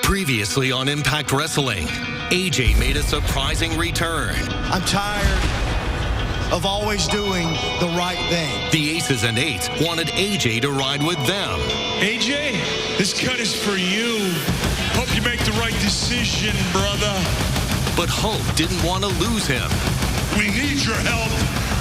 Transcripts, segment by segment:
Previously on Impact Wrestling, AJ made a surprising return. I'm tired of always doing the right thing. The Aces and Eights wanted AJ to ride with them. AJ, this cut is for you. Hope you make the right decision, brother. But Hope didn't want to lose him. We need your help.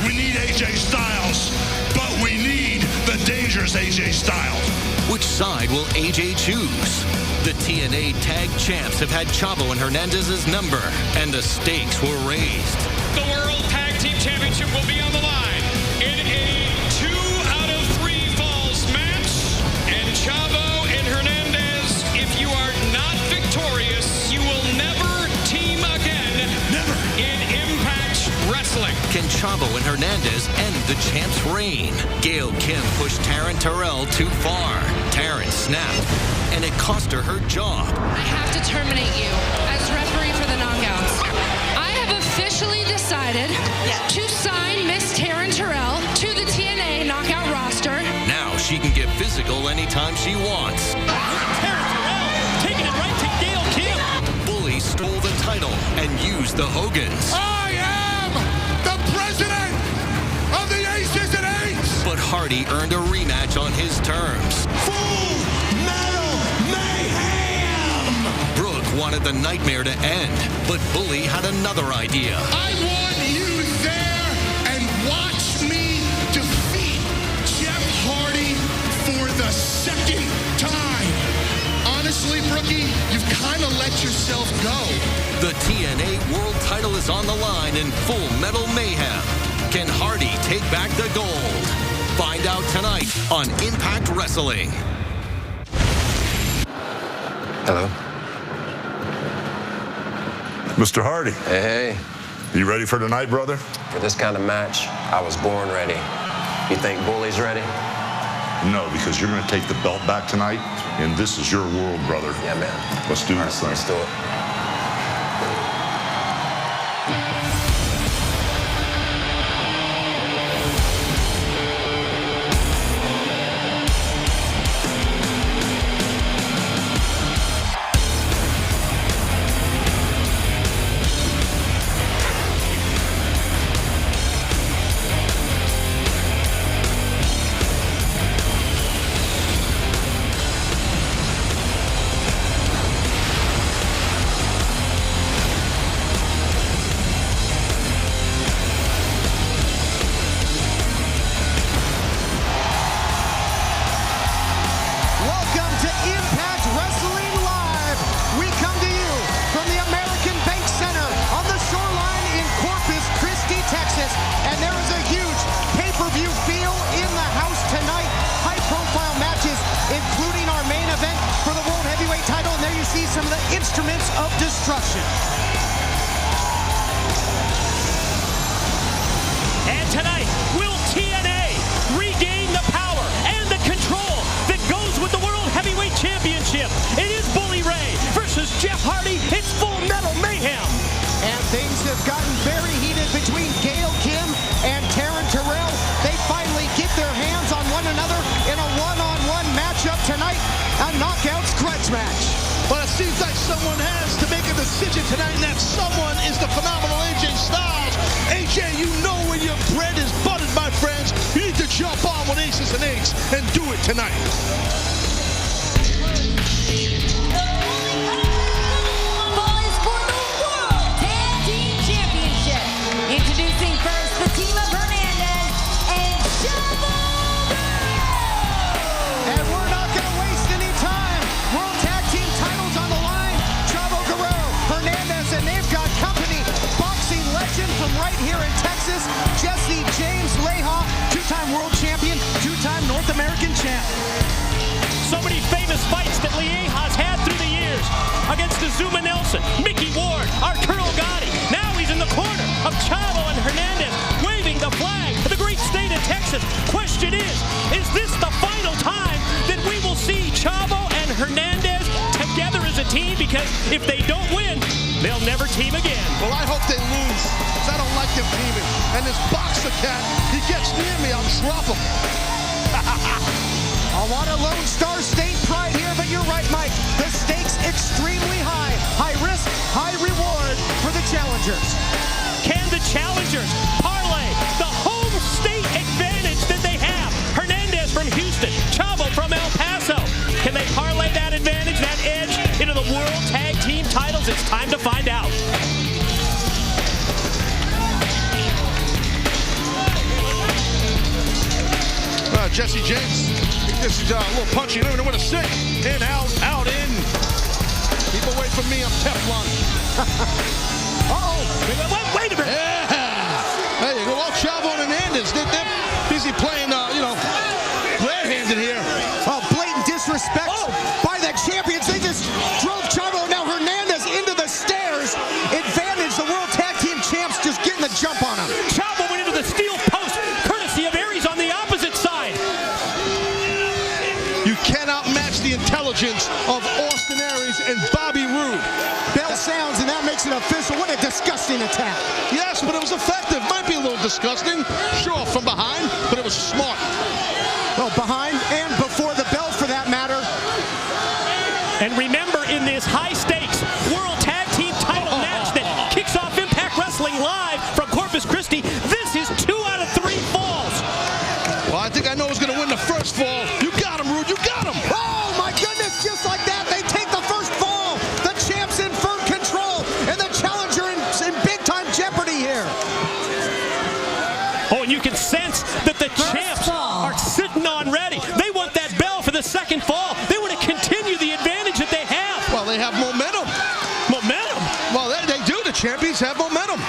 We need AJ Styles, but we need the dangerous AJ Styles. Which side will AJ choose? The TNA Tag Champs have had Chavo and Hernandez's number, and the stakes were raised. The World Tag Team Championship will be on the line in a 2 out of 3 falls match. And Chavo and Hernandez, if you are not victorious, you will never team again. Never. In Impact Wrestling. Can Chavo and Hernandez end the champ's reign? Gail Kim pushed Taryn Terrell too far. Taryn snapped, and it cost her her job. I have to terminate you as referee for the knockouts. I have officially decided to sign Miss Taryn Terrell to the TNA knockout roster. Now she can get physical anytime she wants. Taryn Terrell taking it right to Gail Kim. Bully stole the title and used the Hogans. I am the president of the Aces and Eights. But Hardy earned a rematch on his terms. Full Metal Mayhem. Brooke wanted the nightmare to end, but Bully had another idea. I want you there and watch me defeat Jeff Hardy for the second time. Honestly, Brookie, you've kind of let yourself go. The TNA World title is on the line in Full Metal Mayhem. Can Hardy take back the gold? Find out tonight on Impact Wrestling. Hello. Mr. Hardy. Hey, You ready for tonight, brother? for this kind of match, I was born ready. You think Bully's ready? No, because you're going to take the belt back tonight, and this is your world, brother. Yeah, man. Let's do this thing. Let's do it. Welcome to Impact Wrestling Live. We come to you from the American Bank Center on the shoreline in Corpus Christi, Texas. And there is a huge pay-per-view feel in the house tonight. High-profile matches, including our main event for the World Heavyweight title. And there you see some of the instruments of destruction. And tonight, will TNA regain the power and the control that goes with the World Heavyweight Championship? It is Bully Ray versus Jeff Hardy. It's Full Metal Mayhem. And things have gotten very heated between Gail Kim and Taryn Terrell. They finally get their hands on one another in a one-on-one matchup tonight, a knockouts grudge match. But it seems like someone has to make a decision tonight, and that someone is the phenomenal AJ Styles. AJ, you know when your bread is buttered, my friends. You need to jump on with Aces and Eights and do it tonight. Boys for the World Tag Team Championship. Introducing first the team of Hernandez and Chavo. And we're not going to waste any time. World Tag Team titles on the line. Chavo Guerrero, Hernandez, and they've got company. Boxing legend from right here in Texas, Jesse James Leha, two-time world champion, two-time North American champ. So many famous fights that Lieja's had through the years against Azuma Nelson, Mickey Ward, Arturo Gatti. Now he's in the corner of Chavo and Hernandez, waving the flag of the great state of Texas. Question is this the final time that we will see Chavo and Hernandez together as a team? Because if they don't win, they'll never team again. Well, I hope they lose, because I don't like them teaming. And this boxer cat, he gets near me, I'll drop him. A lot of Lone Star State pride here, but you're right, Mike. The stakes extremely challengers. Can the challengers parlay the home state advantage that they have? Hernandez from Houston, Chavo from El Paso. Can they parlay that advantage, that edge, into the World Tag Team titles? It's time to find out. Jesse James, this is a little punchy. You don't even know where to sit. In, out, in. Keep away from me, I'm Teflon. Uh-oh. Wait a minute. Yeah. There you go. Well, Chavo and Hernandez, they're busy playing, bare-handed here. Oh, blatant disrespect by the champions. They just drove Chavo, now Hernandez, into the stairs. Advantage, the World Tag Team Champs just getting the jump on him. Chavo went into the steel post, courtesy of Aries on the opposite side. You cannot match the intelligence of Austin Aries and Bobby Roode. Bell sounds, and that makes it official. What a disgusting attack. Yes, but it was effective. Might be a little disgusting. Sure, from behind, but it was smart. Well, behind and before the bell, for that matter. And remember, in this high-stakes World Tag Team title match that kicks off Impact Wrestling Live from Corpus Christi, this is 2 out of 3 falls. Well, I think I know who's going to win the first fall. You got him, Rude. You got him. Oh, my goodness, just like that, they take the first fall. The champ's in firm control, and the challenger in big-time jeopardy here. Oh, and you can sense that the champs are sitting on ready. They want that bell for the second fall. They want to continue the advantage that they have. Well, they have momentum. Momentum? Well, they do. The champions have momentum.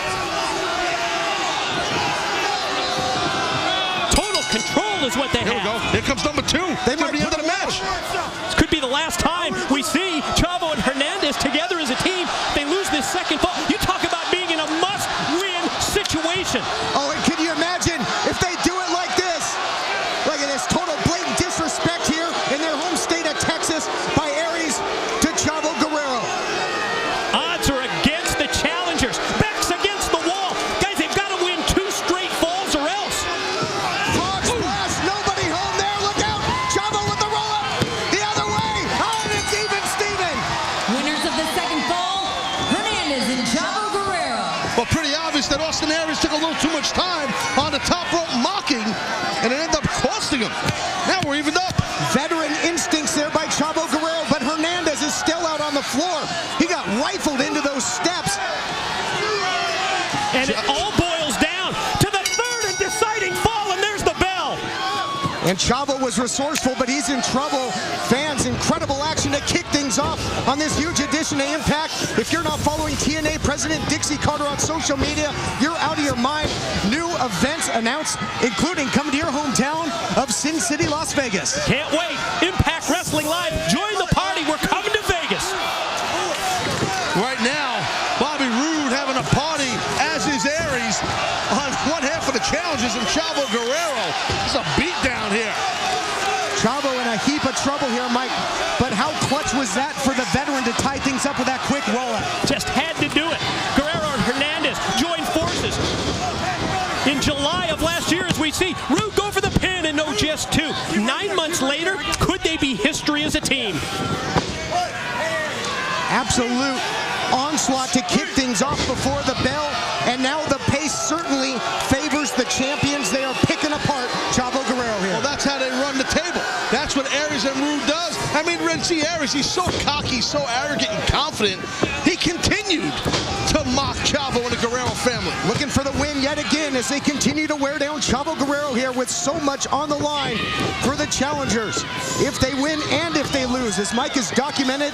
Total control is what they have. Here we go. Here comes number 2. They might be the end of the match. This could be the last time we see Chavo and Hernandez together as a team. They lose this second fall. You talk about being in a must-win situation. Oh, and can you imagine if they do it like this? Look at this total blatant disrespect here in their home state of Texas by Aries to Chavo Guerrero. Odds are against the challengers. Backs against the wall. Guys, they've got to win 2 straight falls or else. Frog splash, nobody home there. Look out. Chavo with the roll-up. The other way. Oh, and it's even Steven. Winners of the second fall, Hernandez and Chavo Guerrero. Well, pretty obvious that Austin Aries took a little too much time on the top rope mocking, and it ended up costing him. Now we're evened up. Veteran instincts there by Chavo Guerrero, but Hernandez is still out on the floor. He got rifled into those steps. And it all boils down to the third and deciding fall, and there's the bell. And Chavo was resourceful, but he's in trouble. Fans, incredible action to kick things off on this huge edition of Impact. If you're not following TNA President Dixie Carter on social media, you're out of your mind. New events announced, including coming to your hometown of Sin City, Las Vegas. Can't wait. Impact Wrestling Live. Join the party. We're coming to Vegas. Right now, Bobby Roode having a party, as is Aries, on one half of the challenges, and Chavo Guerrero. It's a beatdown here. Chavo in a heap of trouble here, Mike. But how clutch was that for the veteran to tie things up with that quick roll-up? Just had to do it. Guerrero and Hernandez joined forces. In July of last year, as we see, Roode go for the pin and no just 2. 9 months later, could they be history as a team? Absolute onslaught to kick things off before the bell, and now the pace certainly favors the champions. They are picking apart Chavo Guerrero here. Well, that's how they run the table. That's what Aries and Roode does. I mean, Renzi Aries, he's so cocky, so arrogant and confident. He continued to mock Chavo and the Guerrero family. Looking for the win yet again as they continue to wear down Chavo Guerrero here with so much on the line for the challengers. If they win and if they lose, as Mike has documented,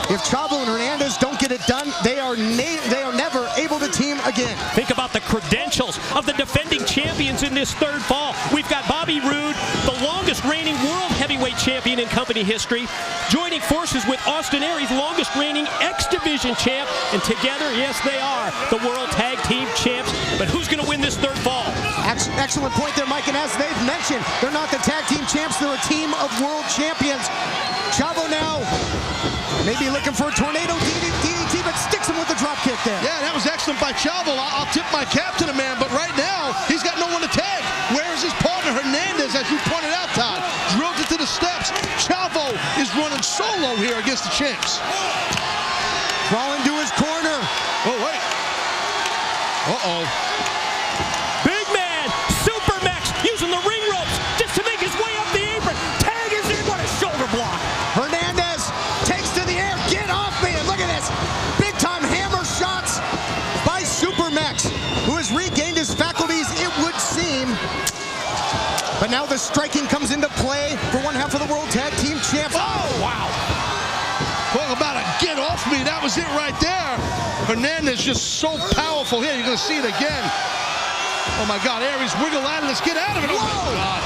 if Chavo and Hernandez don't get it done, they are never able to team again. Think about the credentials of the defending champions in this third fall. We've got Bobby Roode, the longest reigning world heavyweight champion in company history, joining forces with Austin Aries, longest reigning X Division champ, and together, yes, they are the World Tag Team champs. But who's going to win this third fall? Excellent point there, Mike, and as they've mentioned, they're not the tag team champs, they're a team of world champions. Chavo now maybe looking for a tornado DDT, but sticks him with the drop kick there. Yeah, that was excellent by Chavo. I'll tip my cap to the man, but right now, he's got no one to tag. Where is his partner, Hernandez, as you pointed out, Todd? Drilled it to the steps. Chavo is running solo here against the champs. Crawling to his corner. Oh, wait. Uh-oh. Big man, Supermax, using the ring ropes just to make his way up the apron. Tag is in, what a shoulder block. Hernandez takes to the air. Get off me. And look at this. Big time hammer shots by Supermax, who has regained his faculties, it would seem. But now the striking comes into play for one half of the World Tag Team Champs. Oh, wow. Talk about a get off me. That was it right there. Hernandez just so powerful here. You're going to see it again. Oh, my God. Aries wiggle out of this. Get out of it. Oh, my God.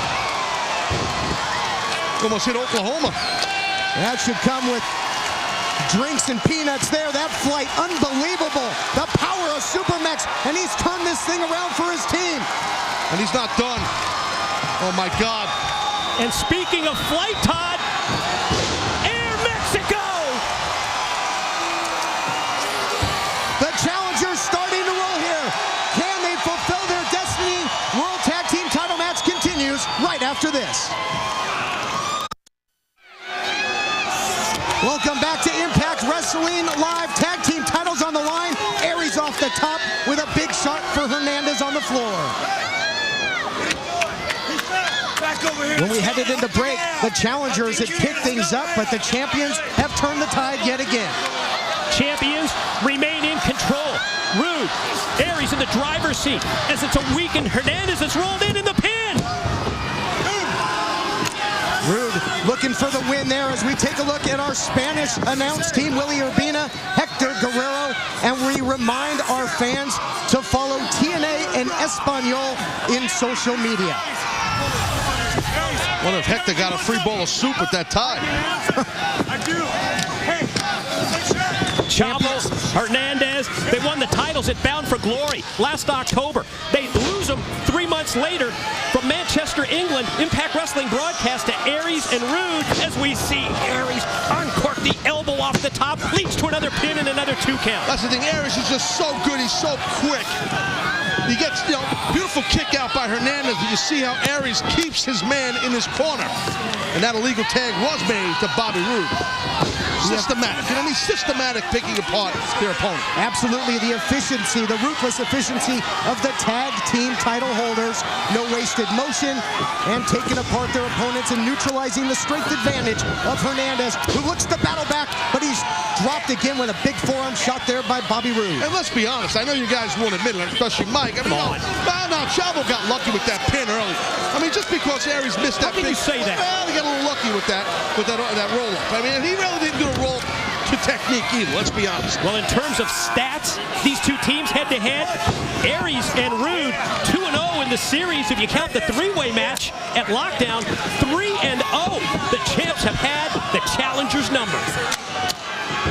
Almost hit Oklahoma. That should come with drinks and peanuts there. That flight, unbelievable. The power of Supermax, and he's turned this thing around for his team. And he's not done. Oh, my God. And speaking of flight, Todd, Air Mexico! The challengers starting to roll here. Can they fulfill their destiny? World Tag Team title match continues right after this. Welcome back to Impact Wrestling Live. Tag team titles on the line. Aries off the top with a big shot for Hernandez on the floor. When we headed into break, the challengers had picked things up, but the champions have turned the tide yet again. Champions remain in control. Rude, Aries in the driver's seat as it's a weakened Hernandez that's rolled in the pin. Rude looking for the win there as we take a look at our Spanish announce team, Willie Urbina, Hector Guerrero, and we remind our fans to follow TNA and Espanol in social media. Wonder if Hector got a free bowl of soup with that tie. I do. Hey, Chavo, Hernandez, they won the titles at Bound for Glory last October. They lose them 3 months later from Manchester, England. Impact Wrestling broadcast to Aries and Rude as we see Aries uncork the elbow off the top, leads to another pin and another 2 count. That's the thing, Aries is just so good, he's so quick. He gets, beautiful kick out by Hernandez, but you see how Aries keeps his man in his corner. And that illegal tag was made to Bobby Roode. Systematic, he's systematic picking apart their opponent. Absolutely, the efficiency, the ruthless efficiency of the tag team title holders. No wasted motion, and taking apart their opponents and neutralizing the strength advantage of Hernandez, who looks to battle back, but he's dropped again with a big forearm shot there by Bobby Roode. And let's be honest, I know you guys won't admit it, especially Mike. I mean, no, Chavo got lucky with that pin early. I mean, just because Aries missed that How can you say that? Well, he got a little lucky with that roll-up. I mean, he really didn't do a roll to technique either, let's be honest. Well, in terms of stats, these two teams head-to-head, Aries and Rude 2-0 in the series. If you count the 3-way match at Lockdown, 3-0. The champs have had the challengers' number.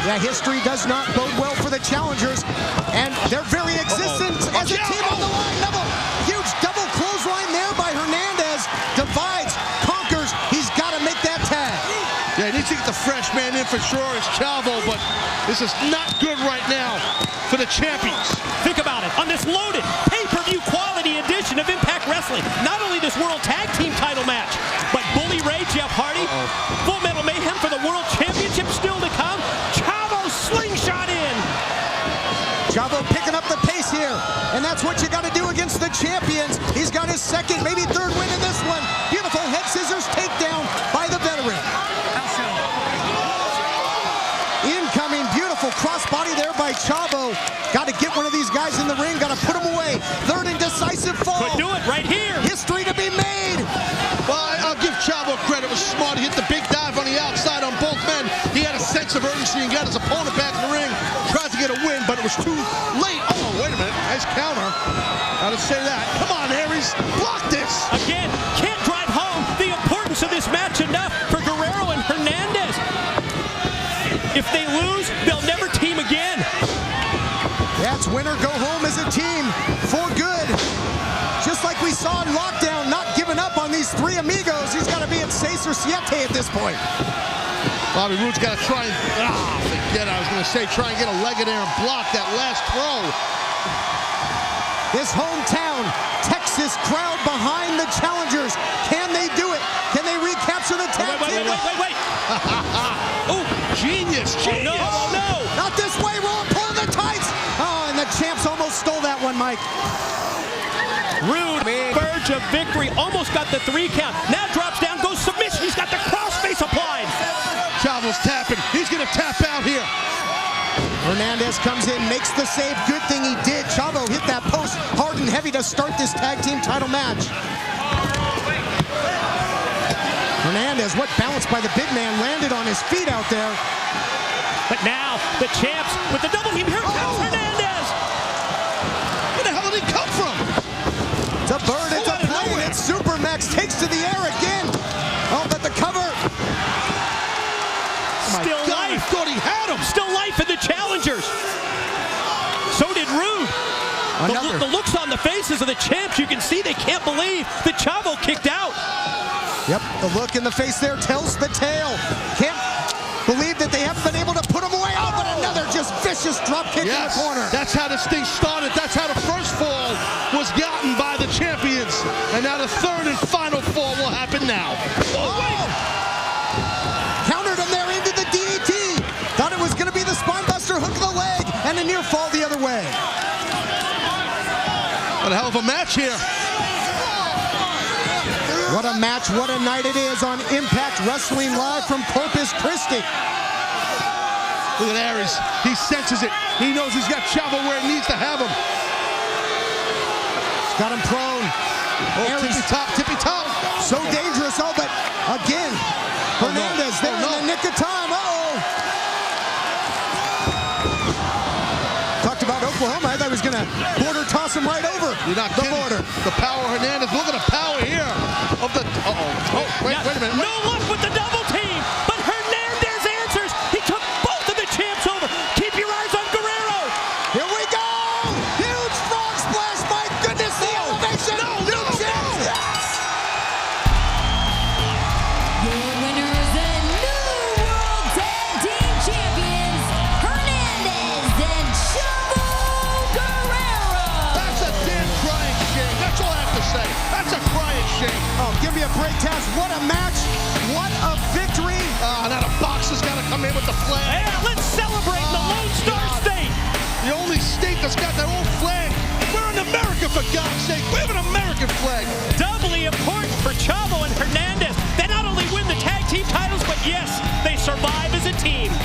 Yeah, history does not bode well for the challengers, and their very existence as a team on the line. Huge double clothesline there by Hernandez. Divides, conquers. He's got to make that tag. Yeah, he needs to get the fresh man in for sure. It's Chavo, but this is not good right now for the champions. Think about it. On this loaded pay-per-view quality edition of Impact Wrestling, not only this World Tag Team title match, but Bully Ray, Jeff Hardy, Full Metal Mayhem for the World Championship still to come. Chavo slingshot in. Chavo picking up the pace here, and that's what you got to do against the champions. He's got his second, maybe third win in this one. Beautiful head scissors takedown by the veteran. Incoming, beautiful crossbody there by Chavo. Got to get one of these guys in the ring, got to put him away. Third and decisive fall. Could do it right here. History to be made. Well, I'll give Chavo credit. It was smart. He hit the big dive on the outside on both men. He had a sense of urgency and got his opponent back in the ring. Tried to get a win, but it was too late. Oh, wait a minute. Nice counter. Gotta say that. Come on, Aries. Block this. Again, can't drive home the importance of this match enough for Guerrero and Hernandez. If they lose, they'll never team again. That's win or go home as a team for good. Just like we saw in Lockdown, not giving up on these three amigos. He's got to be at 6 or 7 at this point. Bobby Roode's got to try and, forget it. I was going to say, try and get a leg in there and block that last throw. This hometown Texas crowd behind the challengers. Can they do it? Can they recapture the tag team? Wait. Oh, genius. Oh, no. Not this way, Roll, pulling the tights. Oh, and the champs almost stole that one Mike. Rude, verge of victory, almost got the 3 count. Now drops down, goes submission. He's got the crossface applied. Chavo's tapping. He's going to tap out here. Hernandez comes in, makes the save. Good thing he did. Chavo hit that post hard and heavy to start this tag team title match. Hernandez, what balance by the big man, landed on his feet out there. But now the champs with the double team. Here comes Hernandez. Where the hell did he come from? It's a bird, it's a plane, it's Supermax, takes to the air again. Oh, but the cover. Still life. I thought he had him. Still life in the challengers. So did Rude. The looks on the faces of the champs, you can see they can't believe that Chavo kicked out. Yep, the look in the face there tells the tale. Can't believe that they haven't been able to put him away. Oh, but another just vicious drop kick in the corner. That's how this thing started. That's how the first fall was gotten by the champions. And now the third and final fall will happen now. Oh, wait. Countered him there into the DDT. Thought it was going to be the spinebuster hook of the leg and a near fall the other way. What a hell of a match here. What a match, what a night it is on Impact Wrestling Live from Corpus Christi. Look at Aries. He senses it. He knows he's got Chavo where he needs to have him. He's got him prone. Oh, tippy top. So dangerous. Oh, but again, Hernandez there in the nick of time. Talked about Oklahoma. I thought he was going to border toss him right over the border. The power of Hernandez. Look at the power here of the... Wait a minute. No luck with the double team, but Hernandez answers. He took both of the champs over. Keep your eyes on Guerrero. Here we go. Huge frog splash. My goodness, the elevation. New champs. Yes. Your winners and new World Tag Team Champions, Hernandez and Chavo Guerrero. That's a damn crying shame. That's all I have to say. That's a crying shame. Oh, give me a break, Taz. What a match. What a victory. Now the boxer's got to come in with the flag. Yeah, let's celebrate the Lone Star State. The only state that's got their own flag. We're in America, for God's sake. We have an American flag. Doubly important for Chavo and Hernandez. They not only win the tag team titles, but yes, they survive as a team.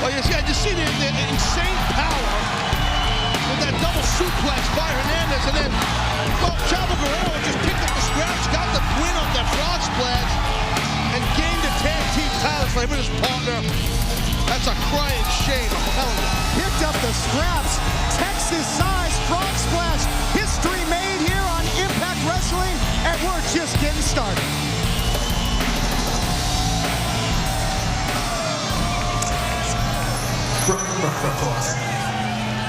Oh, yes, yeah, you see the insane power with that double suplex by Hernandez, and then, well, Chavo Guerrero just picked up the scraps, got the win on that frog splash, and gained the tag team titles for him and his partner. That's a crying shame, I'm telling you. Picked up the scraps. Texas size frog splash. History made here on Impact Wrestling, and we're just getting started.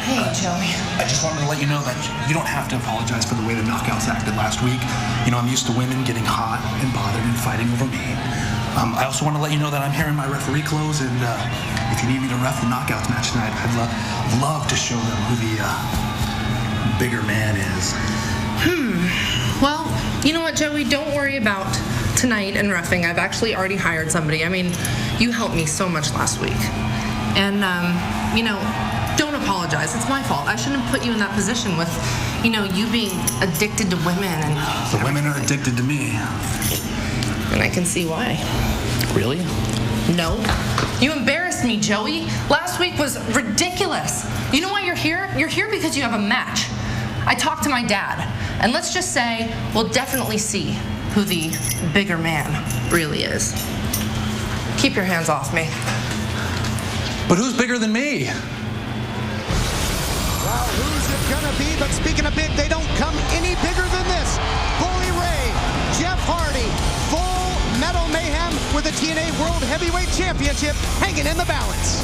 Hey, Joey. I just wanted to let you know that you don't have to apologize for the way the Knockouts acted last week. You know, I'm used to women getting hot and bothered and fighting over me. I also want to let you know that I'm here in my referee clothes, and if you need me to ref the Knockouts match tonight, I'd love to show them who the bigger man is. Well, you know what, Joey? Don't worry about tonight and reffing. I've actually already hired somebody. I mean, you helped me so much last week. And, you know, don't apologize. It's my fault. I shouldn't have put you in that position with, you know, you being addicted to women. And the women are addicted to me. And I can see why. Really? No. You embarrassed me, Joey. Last week was ridiculous. You know why you're here? You're here because you have a match. I talked to my dad, and let's just say we'll definitely see who the bigger man really is. Keep your hands off me. But who's bigger than me? Well, who's it gonna be? But speaking of big, they don't come any bigger than this. Bully Ray, Jeff Hardy, Full Metal Mayhem with the TNA World Heavyweight Championship hanging in the balance.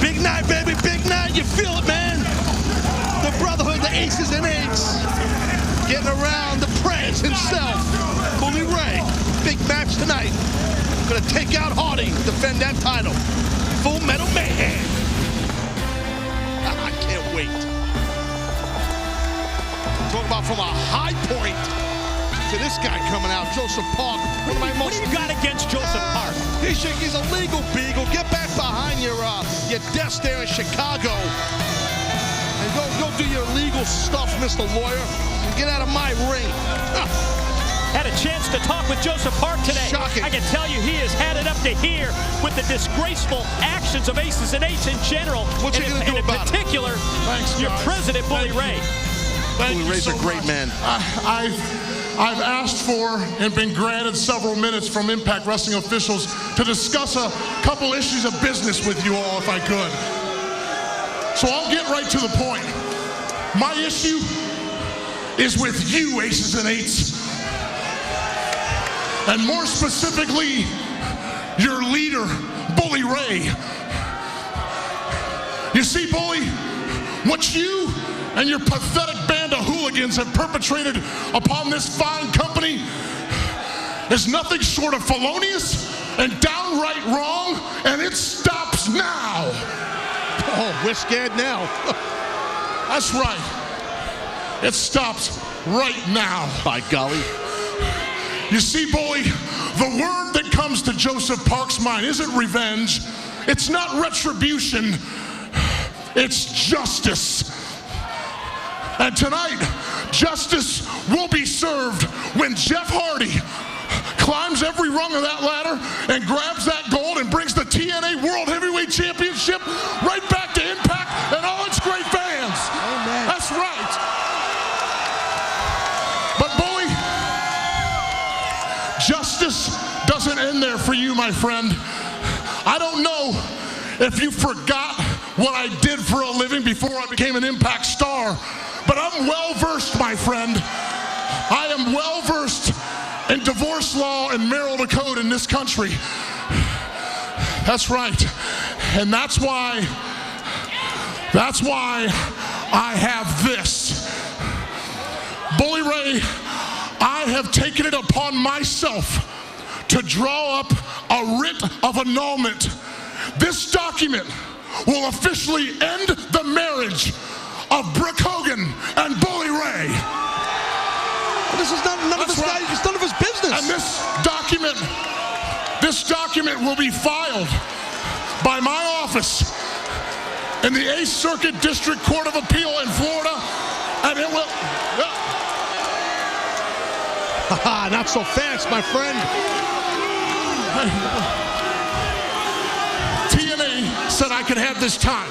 Big night, baby, big night. You feel it, man. The brotherhood, the aces and eights. Getting around the Prince himself, Bully Ray. big match tonight. Gonna take out Hardy, defend that title. Full Metal Mayhem. I can't wait. Talk about from a high point to this guy coming out, Joseph Park. One of my most. What do you got against Joseph Park? He's a legal beagle. Get back behind your desk there in Chicago. And go do your legal stuff, Mr. Lawyer. And get out of my ring. Had a chance to talk with Joseph Park today. Shocking. I can tell you he has had it up to here with the disgraceful actions of Aces and Eights in general. What's he going to do about it? In particular, your president, Bully Ray. Bully Ray's a great man. I've asked for and been granted several minutes from Impact Wrestling officials to discuss a couple issues of business with you all, if I could. So I'll get right to the point. My issue is with you, Aces and Eights. And more specifically, your leader, Bully Ray. You see, Bully, what you and your pathetic band of hooligans have perpetrated upon this fine company is nothing short of felonious and downright wrong, and it stops now. Oh, we're scared now. That's right. It stops right now. By golly. You see, Bully, the word that comes to Joseph Park's mind isn't revenge. It's not retribution. It's justice. And tonight, justice will be served when Jeff Hardy climbs every rung of that ladder and grabs that gold and brings the TNA World Heavyweight Championship right back to Impact and all its great fans. Amen. That's right. But Bully, justice doesn't end there for you, my friend. I don't know if you forgot what I did for a living before I became an Impact star, but I'm well-versed, my friend. I am well-versed in divorce law and marital code in this country. That's right. And that's why I have this. Bully Ray, I have taken it upon myself to draw up a writ of annulment. This document will officially end the marriage of Brooke Hogan and Bully Ray. This is none of his guys. It's none of his business. And this document will be filed by my office in the 8th Circuit District Court of Appeal in Florida, and it will. Not so fast, my friend. TNA said I could have this time.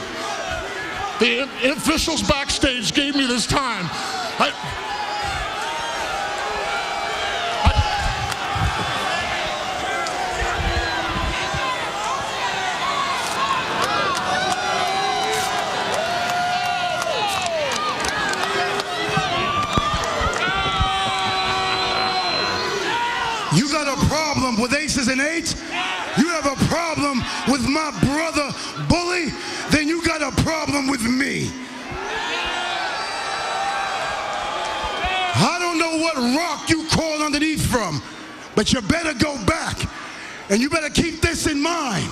The officials backstage gave me this time. You got a problem with Aces and Eights? You have a problem with my brother Bully? Then you got a problem with me. I don't know what rock you crawled underneath from, but you better go back, and you better keep this in mind.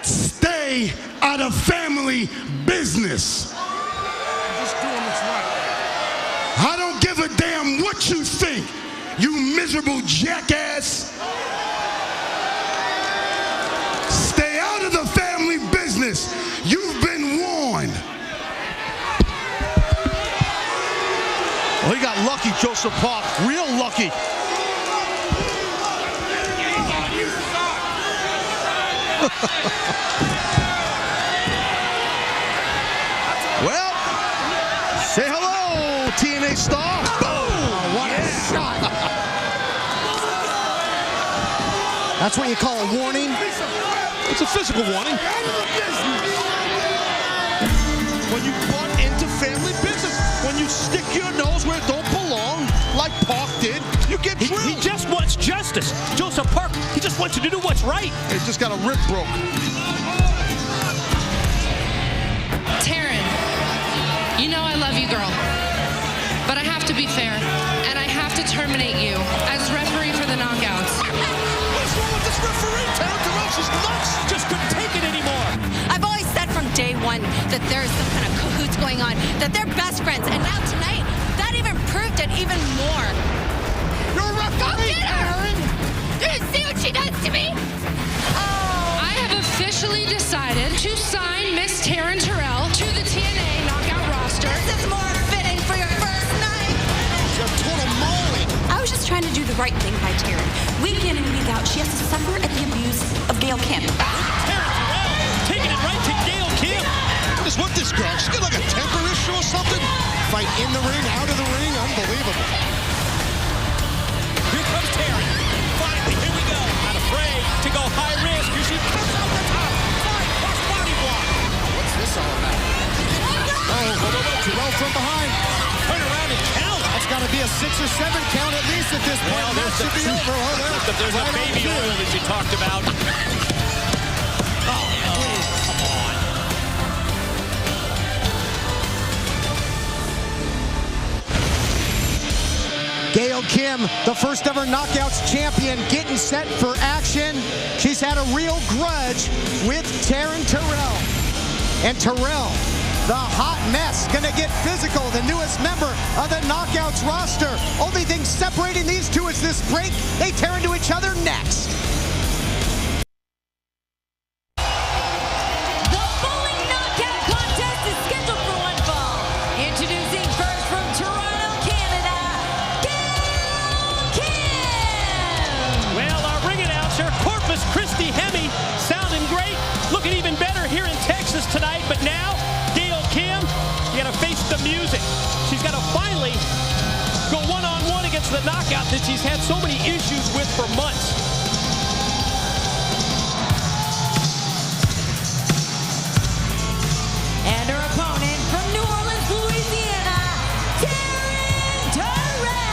Stay out of family business. Just doing what's right. I don't give a damn what you think, you miserable jackass. Stay out of the family business. You've been warned. Well, he got lucky, Joseph Park. Real lucky. Well, say hello, TNA star. Boom! What a shot. That's what you call a warning. It's a physical warning. When you butt into family business, when you stick your nose where it don't belong, like Park did, you get drilled. He just wants justice. Joseph Park, he just wants you to do what's right. He just got a rib broke. Taryn, you know I love you, girl. But I have to be fair, and I have to terminate you as referee for the knockout. like there's some kind of cahoots going on, that they're best friends. And now tonight, that even proved it even more. You're a referee, Aaron! Do you see what she does to me? I have officially decided to sign Miss Taryn Terrell to the TNA Knockout roster. This is more fitting for your first night. You're total molly. I was just trying to do the right thing by Taryn. Week in and week out, she has to suffer at the abuse of Gail Kim. Taryn Terrell taking it right to Gail Kim. What is with this girl? She's got like a temper issue or something? Fight in the ring, out of the ring, unbelievable. Here comes Taryn. Finally, here we go. Not afraid to go high risk. Here she comes out the top. Cross body block. What's this all about? Terrell from behind. Turn around and count. That's got to be a 6 or 7 count at least at this point. Well, that should be over. There's a baby oil that you talked about. Oh, please, come on. Gail Kim, the first ever Knockouts champion, getting set for action. She's had a real grudge with Taryn Terrell. And Terrell, the hot mess, gonna get physical, the newest member of the Knockouts roster. Only thing separating these two is this break. They tear into each other next. The bowling knockout contest is scheduled for one fall. Introducing first from Toronto, Canada, Gail Kim. Well, our ring announcer, Corpus Christi Hemi, sounding great. Looking even better here in Texas tonight. But now, Gail Kim, you got to face the music. She's got to finally go one-on-one against the knockout that she's had so many issues with for months. And her opponent from New Orleans, Louisiana, Taryn Terrell.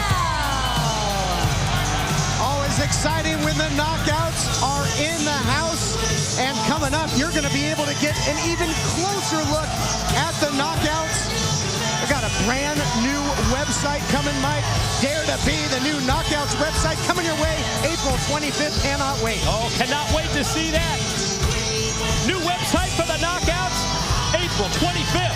Always exciting when the Knockouts are in the house. And coming up, you're going to be able to get an even closer look at the Knockouts. We got a brand new website coming, Mike. Dare to Be, the new Knockouts website coming your way April 25th. Cannot wait. Oh, cannot wait to see that. New website for the Knockouts, April 25th.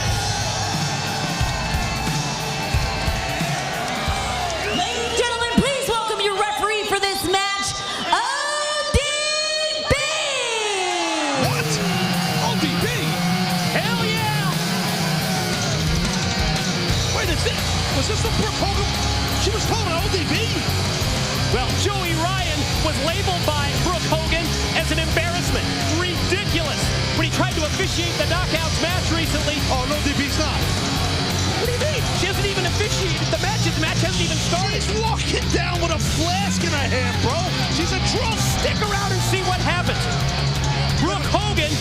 Ladies and gentlemen, please welcome your referee for this match, ODB. What? ODB? Hell yeah! Wait, was this from Brooke Hogan? She was called an ODB? Well, Joey Ryan was labeled by Brooke Hogan as an embarrassment. Ridiculous. When he tried to officiate the Knockouts match recently. Oh, no, ODB's not. What do you mean? She hasn't even officiated the match. The match hasn't even started. She's walking down with a flask in her hand, bro. She's a drunk. Stick around and see what happens. Brooke Hogan,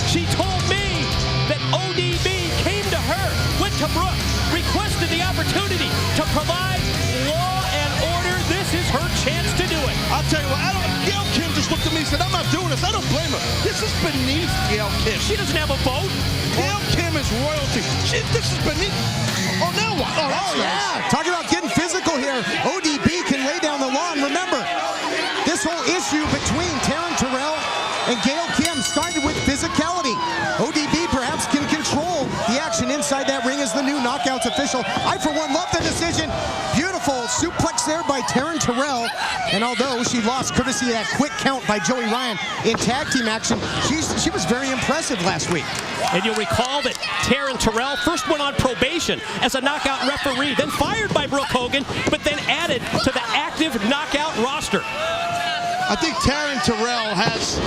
she told me that ODB came to her, went to Brooke, requested the opportunity to provide law and order. This is her chance to do it. I'll tell you what, Gail Kim just looked at me and said, I'm not doing this. I don't blame her. This is beneath Gail Kim. She doesn't have a vote. Gail Kim is royalty. This is beneath. Oh, now what? Oh, that's nice. Talking about getting physical here. ODB can lay down the law. And remember, this whole issue between Taryn Terrell and Gail Kim started with physicality. ODB perhaps can control the action inside that ring as the new Knockouts official. I, for one, love the decision. Beautiful suplex there by Taryn Terrell. And although she lost courtesy of that quick count by Joey Ryan in tag team action, she was very impressive last week. And you'll recall that Taryn Terrell first went on probation as a knockout referee, then fired by Brooke Hogan, but then added to the active knockout roster. I think Taryn Terrell has,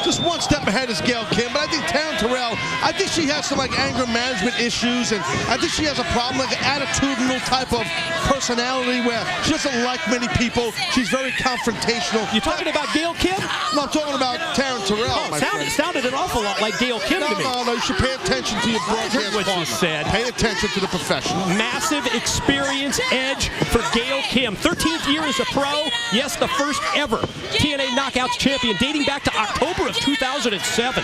just one step ahead is Gail Kim, but I think Taryn Terrell, I think she has some like anger management issues, and I think she has a problem, like an attitudinal type of personality where she doesn't like many people. She's very confrontational. You talking about Gail Kim? No, I'm talking about Taryn Terrell. Sounded an awful lot like Gail Kim to me. No, you should pay attention to your broadcast what you said. Pay attention to the profession. Massive experience edge for Gail Kim. 13th year as a pro. Yes, the first ever TNA Knockouts champion dating back to October of 2007.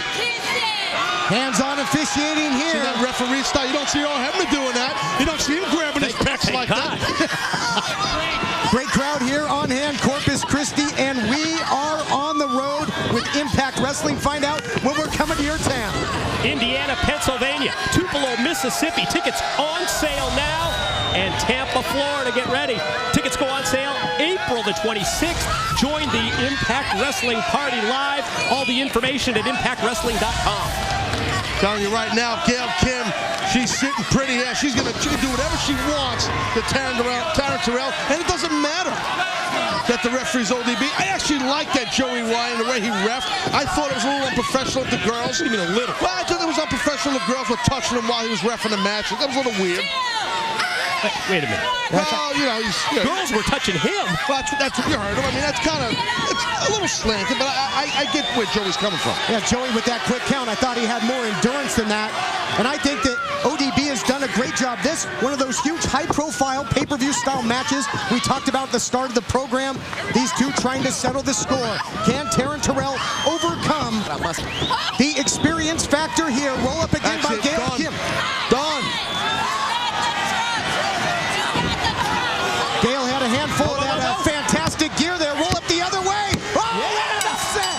Hands-on officiating here. See that referee style? You don't see Earl Hebner doing that. You don't see him grabbing his pecs like that. Great crowd here on hand, Corpus Christi, and we are on the road with Impact Wrestling. Find out when we're coming to your town. Indiana Tupelo, Mississippi. Tickets on sale now. And Tampa, Florida, get ready. Tickets go on sale April the 26th. Join the Impact Wrestling Party live. All the information at impactwrestling.com. Telling you right now, Gail Kim, she's sitting pretty here. She can do whatever she wants to Taryn Terrell, and it doesn't matter that the referee's ODB. I actually like that Joey Ryan, the way he reffed. I thought it was a little unprofessional of the girls. What do you mean a little? Well, I thought it was unprofessional of the girls were touching him while he was reffing the match. That was a little weird. Wait a minute. Well, you know, girls were touching him. Well, that's what you heard him. I mean, it's a little slanted, but I get where Joey's coming from. Yeah, Joey with that quick count, I thought he had more endurance than that. And I think that ODB has done a great job. This, one of those huge high-profile pay-per-view style matches we talked about at the start of the program. These two trying to settle the score. Can Taryn Terrell overcome the experience factor here? Roll up again by Gail Kim. Done. Gail had a handful of that fantastic gear there. Roll up the other way. Oh, yeah. Set.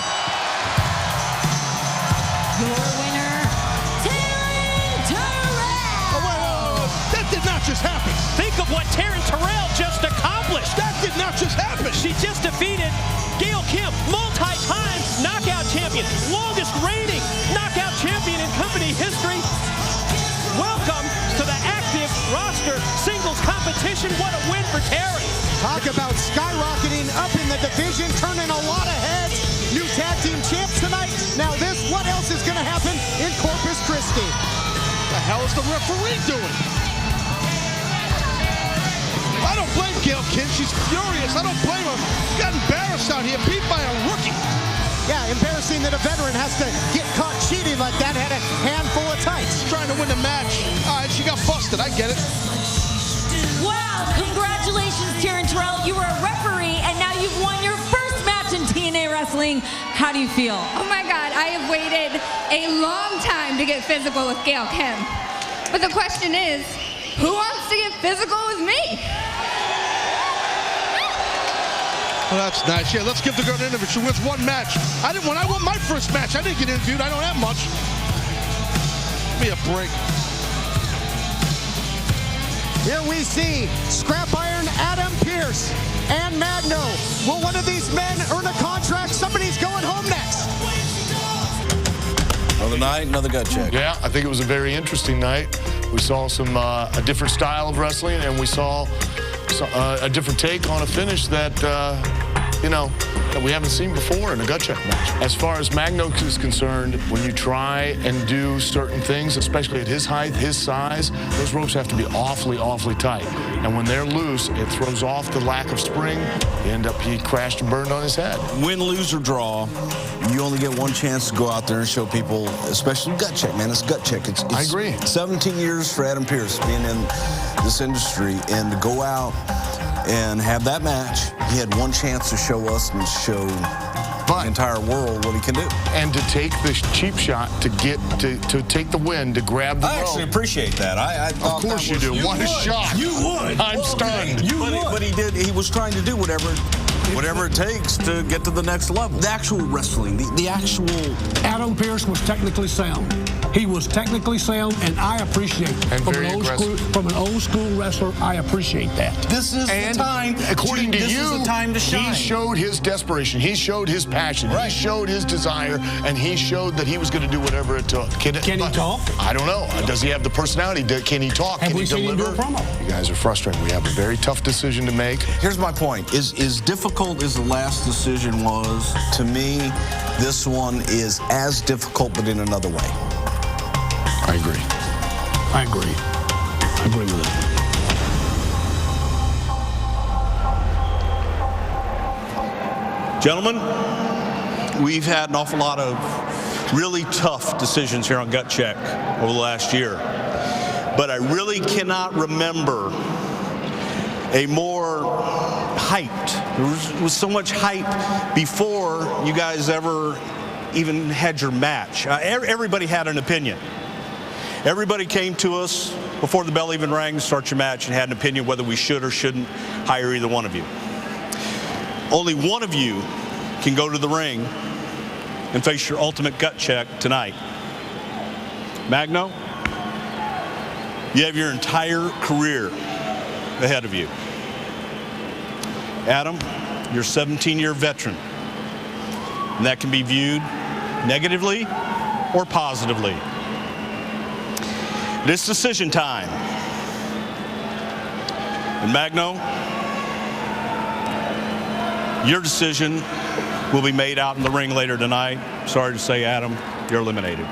Your winner, Taryn Terrell. Oh, wait. That did not just happen. Think of what Taryn Terrell just accomplished. That did not just happen. She just defeated Gail Kim, multi-time knockout champion, longest reigning knockout champion in company history. Welcome to the active roster singles competition. What a win for Taryn. Talk about skyrocketing up in the division, turning a lot of heads. New tag team champs tonight. Now this, what else is going to happen in Corpus Christi? The hell is the referee doing? I don't blame Gail Kim. She's furious. I don't blame her. She got embarrassed out here, beat by a rookie. Yeah, embarrassing that a veteran has to get caught cheating like that. Had a handful of tights. Trying to win the match. All right, she got busted. I get it. Wow, congratulations, Taryn Terrell. You were a referee, and now you've won your first match in TNA Wrestling. How do you feel? Oh my God, I have waited a long time to get physical with Gail Kim. But the question is, who wants to get physical with me? Well, that's nice. Yeah, let's give the girl an interview. She wins one match. When I won my first match, I didn't get interviewed. I don't have much. Give me a break. Here we see Scrap Iron Adam Pearce and Magno. Will one of these men earn a contract? Somebody's going home next. Another night, another gut check. Yeah, I think it was a very interesting night. We saw a different style of wrestling, and we saw a different take on a finish that, that we haven't seen before in a gut check match. As far as Magno is concerned, when you try and do certain things, especially at his height, his size, those ropes have to be awfully, awfully tight. And when they're loose, it throws off the lack of spring. He crashed and burned on his head. Win, lose, or draw, you only get one chance to go out there and show people, especially gut check, man. It's gut check. I agree. 17 years for Adam Pearce being in this industry, and to go out and have that match, he had one chance to show us and show the entire world what he can do. And to take this cheap shot to take the win, to grab the rope. I actually appreciate that. I thought of course you do. What a shot. You would. I'm stunned. But he did. He was trying to do whatever it takes to get to the next level. The actual wrestling, the actual... Adam Pearce was technically sound. He was technically sound, and I appreciate it. From an old school wrestler, I appreciate that. This is the time. According to you, this is the time to shine. He showed his desperation. He showed his passion. Right. He showed his desire, and he showed that he was going to do whatever it took. Can he talk? I don't know. Does he have the personality? Can he talk? Have Can we he seen deliver? him do a promo? You guys are frustrating. We have a very tough decision to make. Here's my point. As difficult as the last decision was, to me, this one is as difficult, but in another way. I agree. I agree. I agree with it. Gentlemen, we've had an awful lot of really tough decisions here on Gut Check over the last year. But I really cannot remember a more hyped. There was so much hype before you guys ever even had your match. Everybody had an opinion. Everybody came to us before the bell even rang to start your match and had an opinion whether we should or shouldn't hire either one of you. Only one of you can go to the ring and face your ultimate gut check tonight. Magno, You have your entire career ahead of you. Adam, you're a 17-year veteran, and that can be viewed negatively or positively. It's decision time. And Magno, your decision will be made out in the ring later tonight. Sorry to say, Adam, you're eliminated.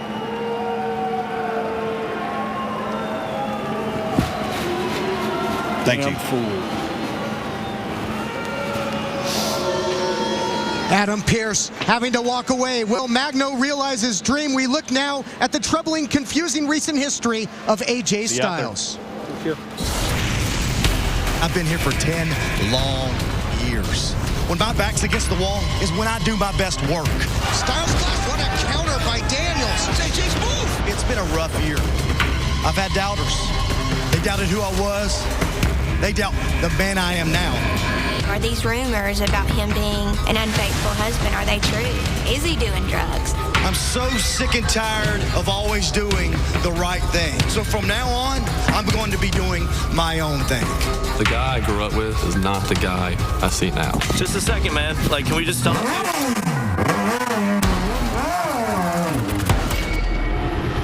Thank you. Adam Pearce having to walk away. Will Magno realize his dream? We look now at the troubling, confusing recent history of AJ Styles. Thank you. I've been here for 10 long years. When my back's against the wall is when I do my best work. Styles block, what a counter by Daniels. It's AJ's move. It's been a rough year. I've had doubters. They doubted who I was. They doubt the man I am now. Are these rumors about him being an unfaithful husband, are they true? Is he doing drugs? I'm so sick and tired of always doing the right thing. So from now on, I'm going to be doing my own thing. The guy I grew up with is not the guy I see now. Just a second, man. Like, can we just talk?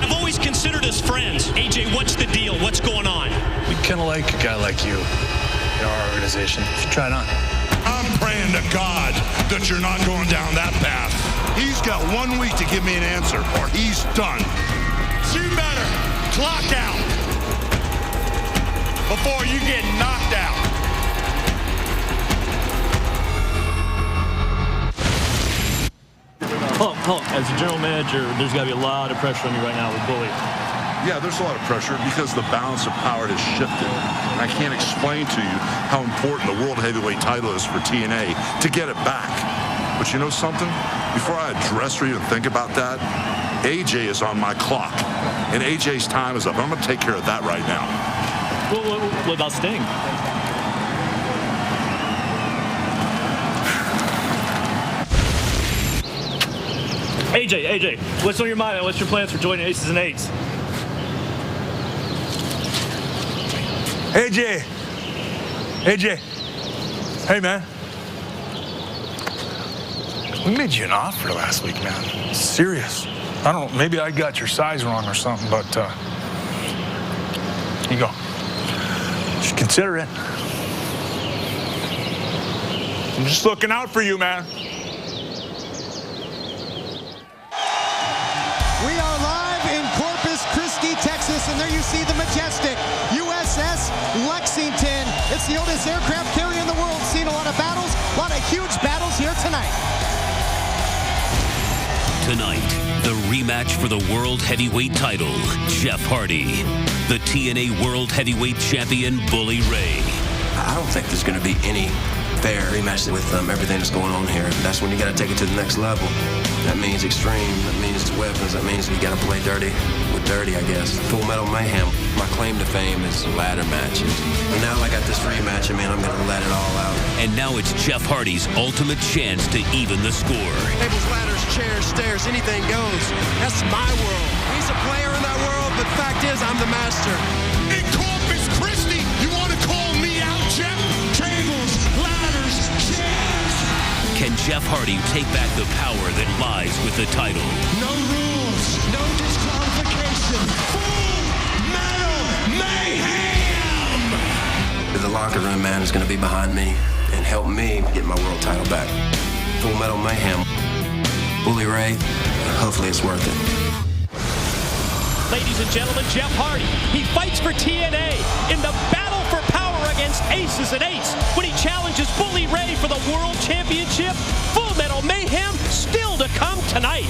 I've always considered us friends. AJ, what's the deal? What's going on? We kind of like a guy like you in our organization. Try it on. I'm praying to God that you're not going down that path. He's got 1 week to give me an answer, or he's done. So you better clock out before you get knocked out. Hulk, as a general manager, there's got to be a lot of pressure on you right now with Bully. Yeah, there's a lot of pressure because the balance of power has shifted. And I can't explain to you how important the World Heavyweight title is for TNA to get it back. But you know something? Before I address or even think about that, AJ is on my clock. And AJ's time is up. I'm going to take care of that right now. What about Sting? AJ, what's on your mind? What's your plans for joining Aces and Eights? AJ, hey man, we made you an offer last week, man. Serious. I don't know, maybe I got your size wrong or something, but here you go. Just consider it. I'm just looking out for you, man. We are live in Corpus Christi, Texas, and there you see the majestic USS Lexington. It's the oldest aircraft carrier in the world. Seen a lot of battles, a lot of huge battles here tonight. Tonight, the rematch for the World Heavyweight title, Jeff Hardy. The TNA World Heavyweight Champion, Bully Ray. I don't think there's going to be any fair rematch with everything that's going on here. That's when you got to take it to the next level. That means extreme. That means weapons. That means we got to play dirty with dirty, I guess. Full Metal Mayhem. My claim to fame is ladder matches. And now I got this rematch, I mean, I'm going to let it all out. And now it's Jeff Hardy's ultimate chance to even the score. Tables, ladders, chairs, stairs, anything goes. That's my world. He's a player in that world, but the fact is, I'm the master. In Corpus Christi, you want to call me out, Jeff? Tables, ladders, chairs. Can Jeff Hardy take back the power that lies with the title? No rules, no disqualification. Full Metal Mayhem! The locker room man is going to be behind me and help me get my world title back. Full Metal Mayhem. Bully Ray, hopefully it's worth it. Ladies and gentlemen, Jeff Hardy. He fights for TNA in the battle for power against Aces and Eights when he challenges Bully Ray for the World Championship. Full Metal Mayhem still to come tonight.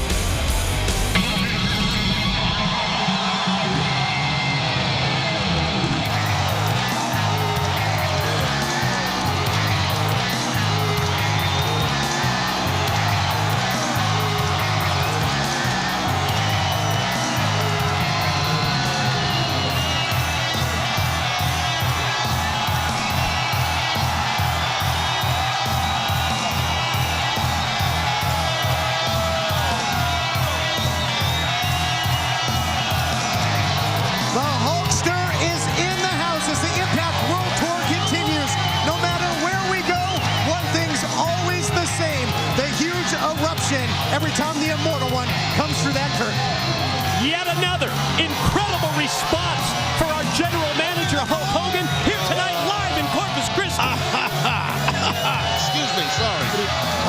Excuse me, sorry.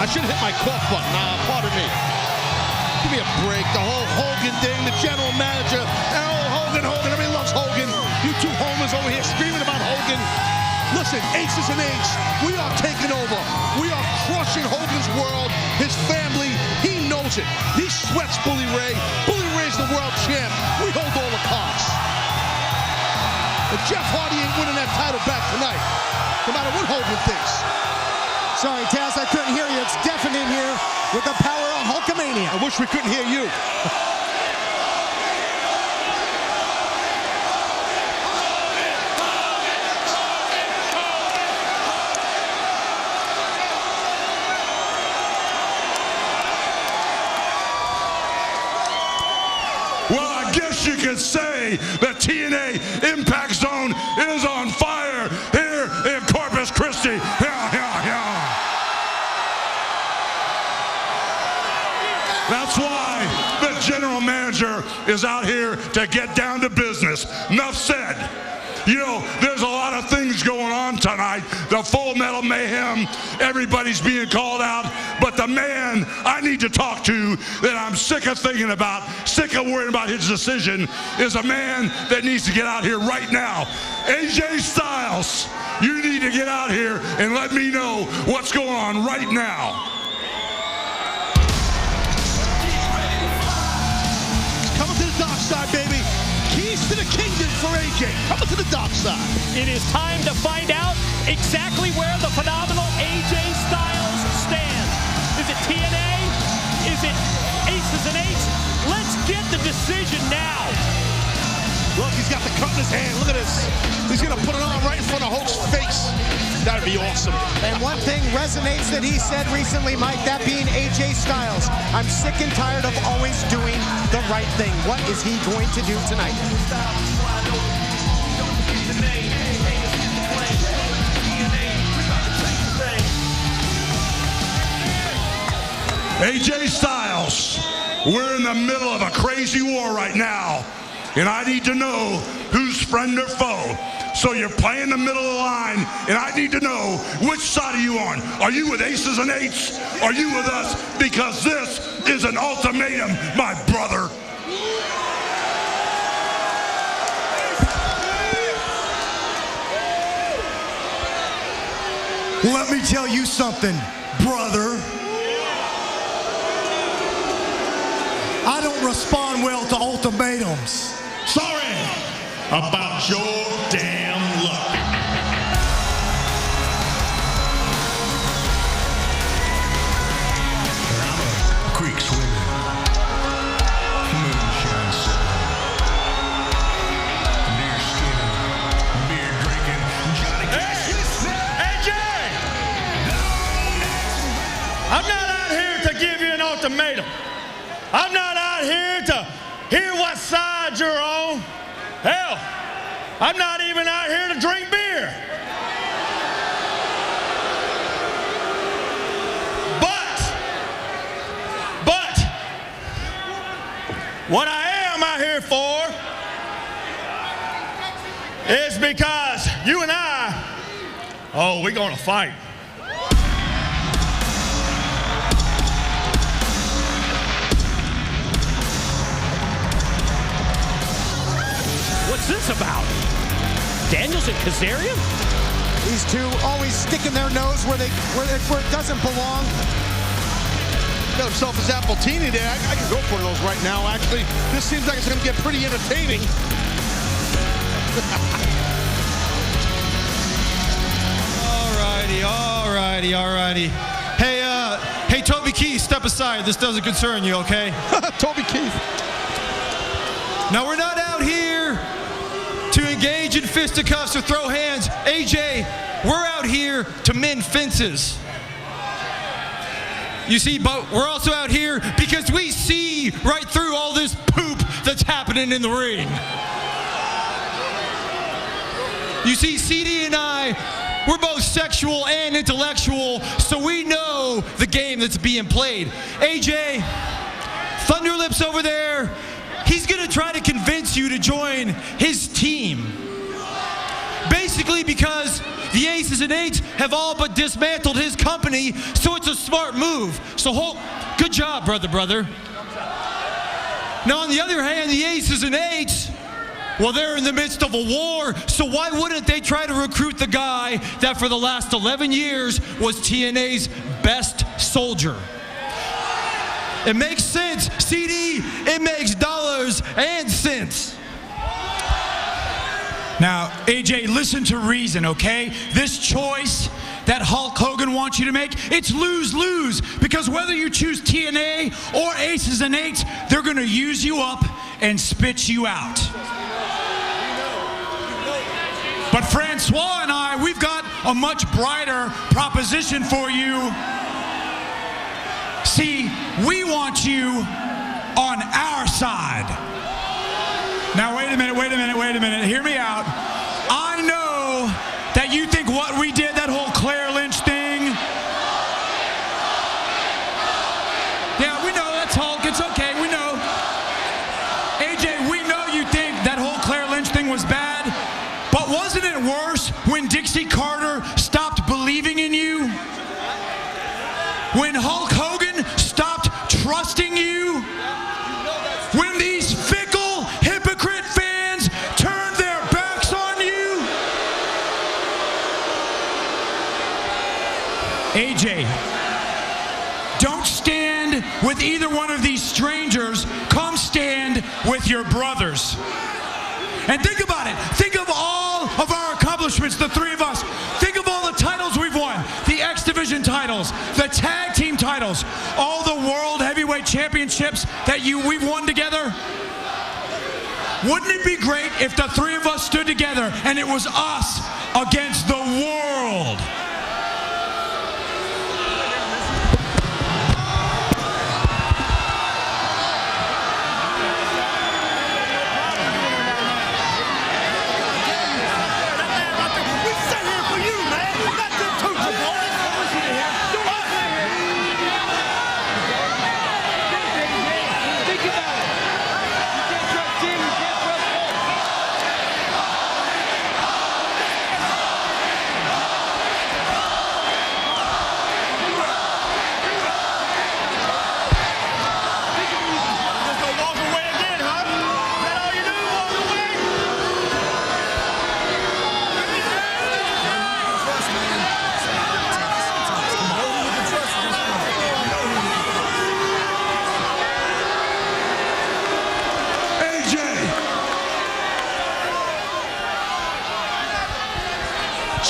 I should hit my cough button. Pardon me. Give me a break. The whole Hogan thing, the general manager. Hogan, everybody loves Hogan. You two homers over here screaming about Hogan. Listen, Aces and Eights, we are taking over. We are crushing Hogan's world, his family. He knows it. He sweats Bully Ray. Bully Ray's the world champ. We hold all the cards. But Jeff Hardy ain't winning that title back tonight, no matter what Hogan thinks. Sorry, Taz, I couldn't hear you. It's deafening here with the power of Hulkamania. I wish we couldn't hear you. Well, I guess you could say that TNA Impact Zone is on fire here in Corpus Christi. That's why the general manager is out here to get down to business. Enough said. You know, there's a lot of things going on tonight. The Full Metal Mayhem, everybody's being called out. But the man I need to talk to that I'm sick of thinking about, sick of worrying about his decision, is a man that needs to get out here right now. AJ Styles, you need to get out here and let me know what's going on right now. Coming to the dark side, baby. Keys to the kingdom for AJ. Coming to the dark side. It is time to find out exactly where the phenomenal AJ Styles stands. Is it TNA? Is it Aces and Eights? Let's get the decision now. Look, he's got the cut in his hand. Look at this. He's going to put it on right in front of Hulk's face. That would be awesome. And one thing resonates that he said recently, Mike, that being AJ Styles. I'm sick and tired of always doing the right thing. What is he going to do tonight? AJ Styles, we're in the middle of a crazy war right now, and I need to know who's friend or foe. So you're playing the middle of the line, and I need to know which side are you on. Are you with Aces and Eights? Are you with us? Because this is an ultimatum, my brother. Let me tell you something, brother. I don't respond well to ultimatums. Sorry about your damn luck. I'm a creek swimming, moonshine sipping, deer skinning, beer drinking, Johnny Cash. AJ! I'm not out here to give you an ultimatum. I'm not out here to hear what side you're on. Hell, I'm not even out here to drink beer. But, what I am out here for is because you and I, we're gonna fight. What's this about? Daniels and Kazarian? These two always sticking their nose where it doesn't belong. Got himself his Appletini there. I can go for those right now, actually. This seems like it's going to get pretty entertaining. Alrighty. Hey, Toby Keith, step aside. This doesn't concern you, okay? Toby Keith. Now, we're not out here to engage in fisticuffs or throw hands. AJ, we're out here to mend fences. You see, but we're also out here because we see right through all this poop that's happening in the ring. You see, CD and I, we're both sexual and intellectual, so we know the game that's being played. AJ, Thunderlips over there, he's going to try to convince you to join his team. Basically, basically because the Aces and Eights have all but dismantled his company, so it's a smart move. So Hulk, good job, brother. Now, on the other hand, the Aces and Eights, well, they're in the midst of a war, so why wouldn't they try to recruit the guy that for the last 11 years was TNA's best soldier? It makes sense. CD, it makes dollars and cents. Now, AJ, listen to reason, okay? This choice that Hulk Hogan wants you to make, it's lose-lose, because whether you choose TNA or Aces and Eights, they're going to use you up and spit you out. But Francois and I, we've got a much brighter proposition for you. See, we want you on our side. Now, wait a minute. Hear me out. I know that you think what we did, that whole Claire Lynch thing. Yeah, we know, that's Hulk. It's okay, we know. AJ, we know you think that whole Claire Lynch thing was bad, but wasn't it worse when Dixie Carter stopped believing in you? When Hulk Hogan stopped trusting you? When these fickle, hypocrite fans turned their backs on you? AJ, don't stand with either one of these strangers. Come stand with your brothers. And think about it. Think of all of our accomplishments, the three of us. Think of all the titles we've won. The X Division titles, the tag team titles, all the World Heavyweight Championships that we've won together. Wouldn't it be great if the three of us stood together and it was us against the world?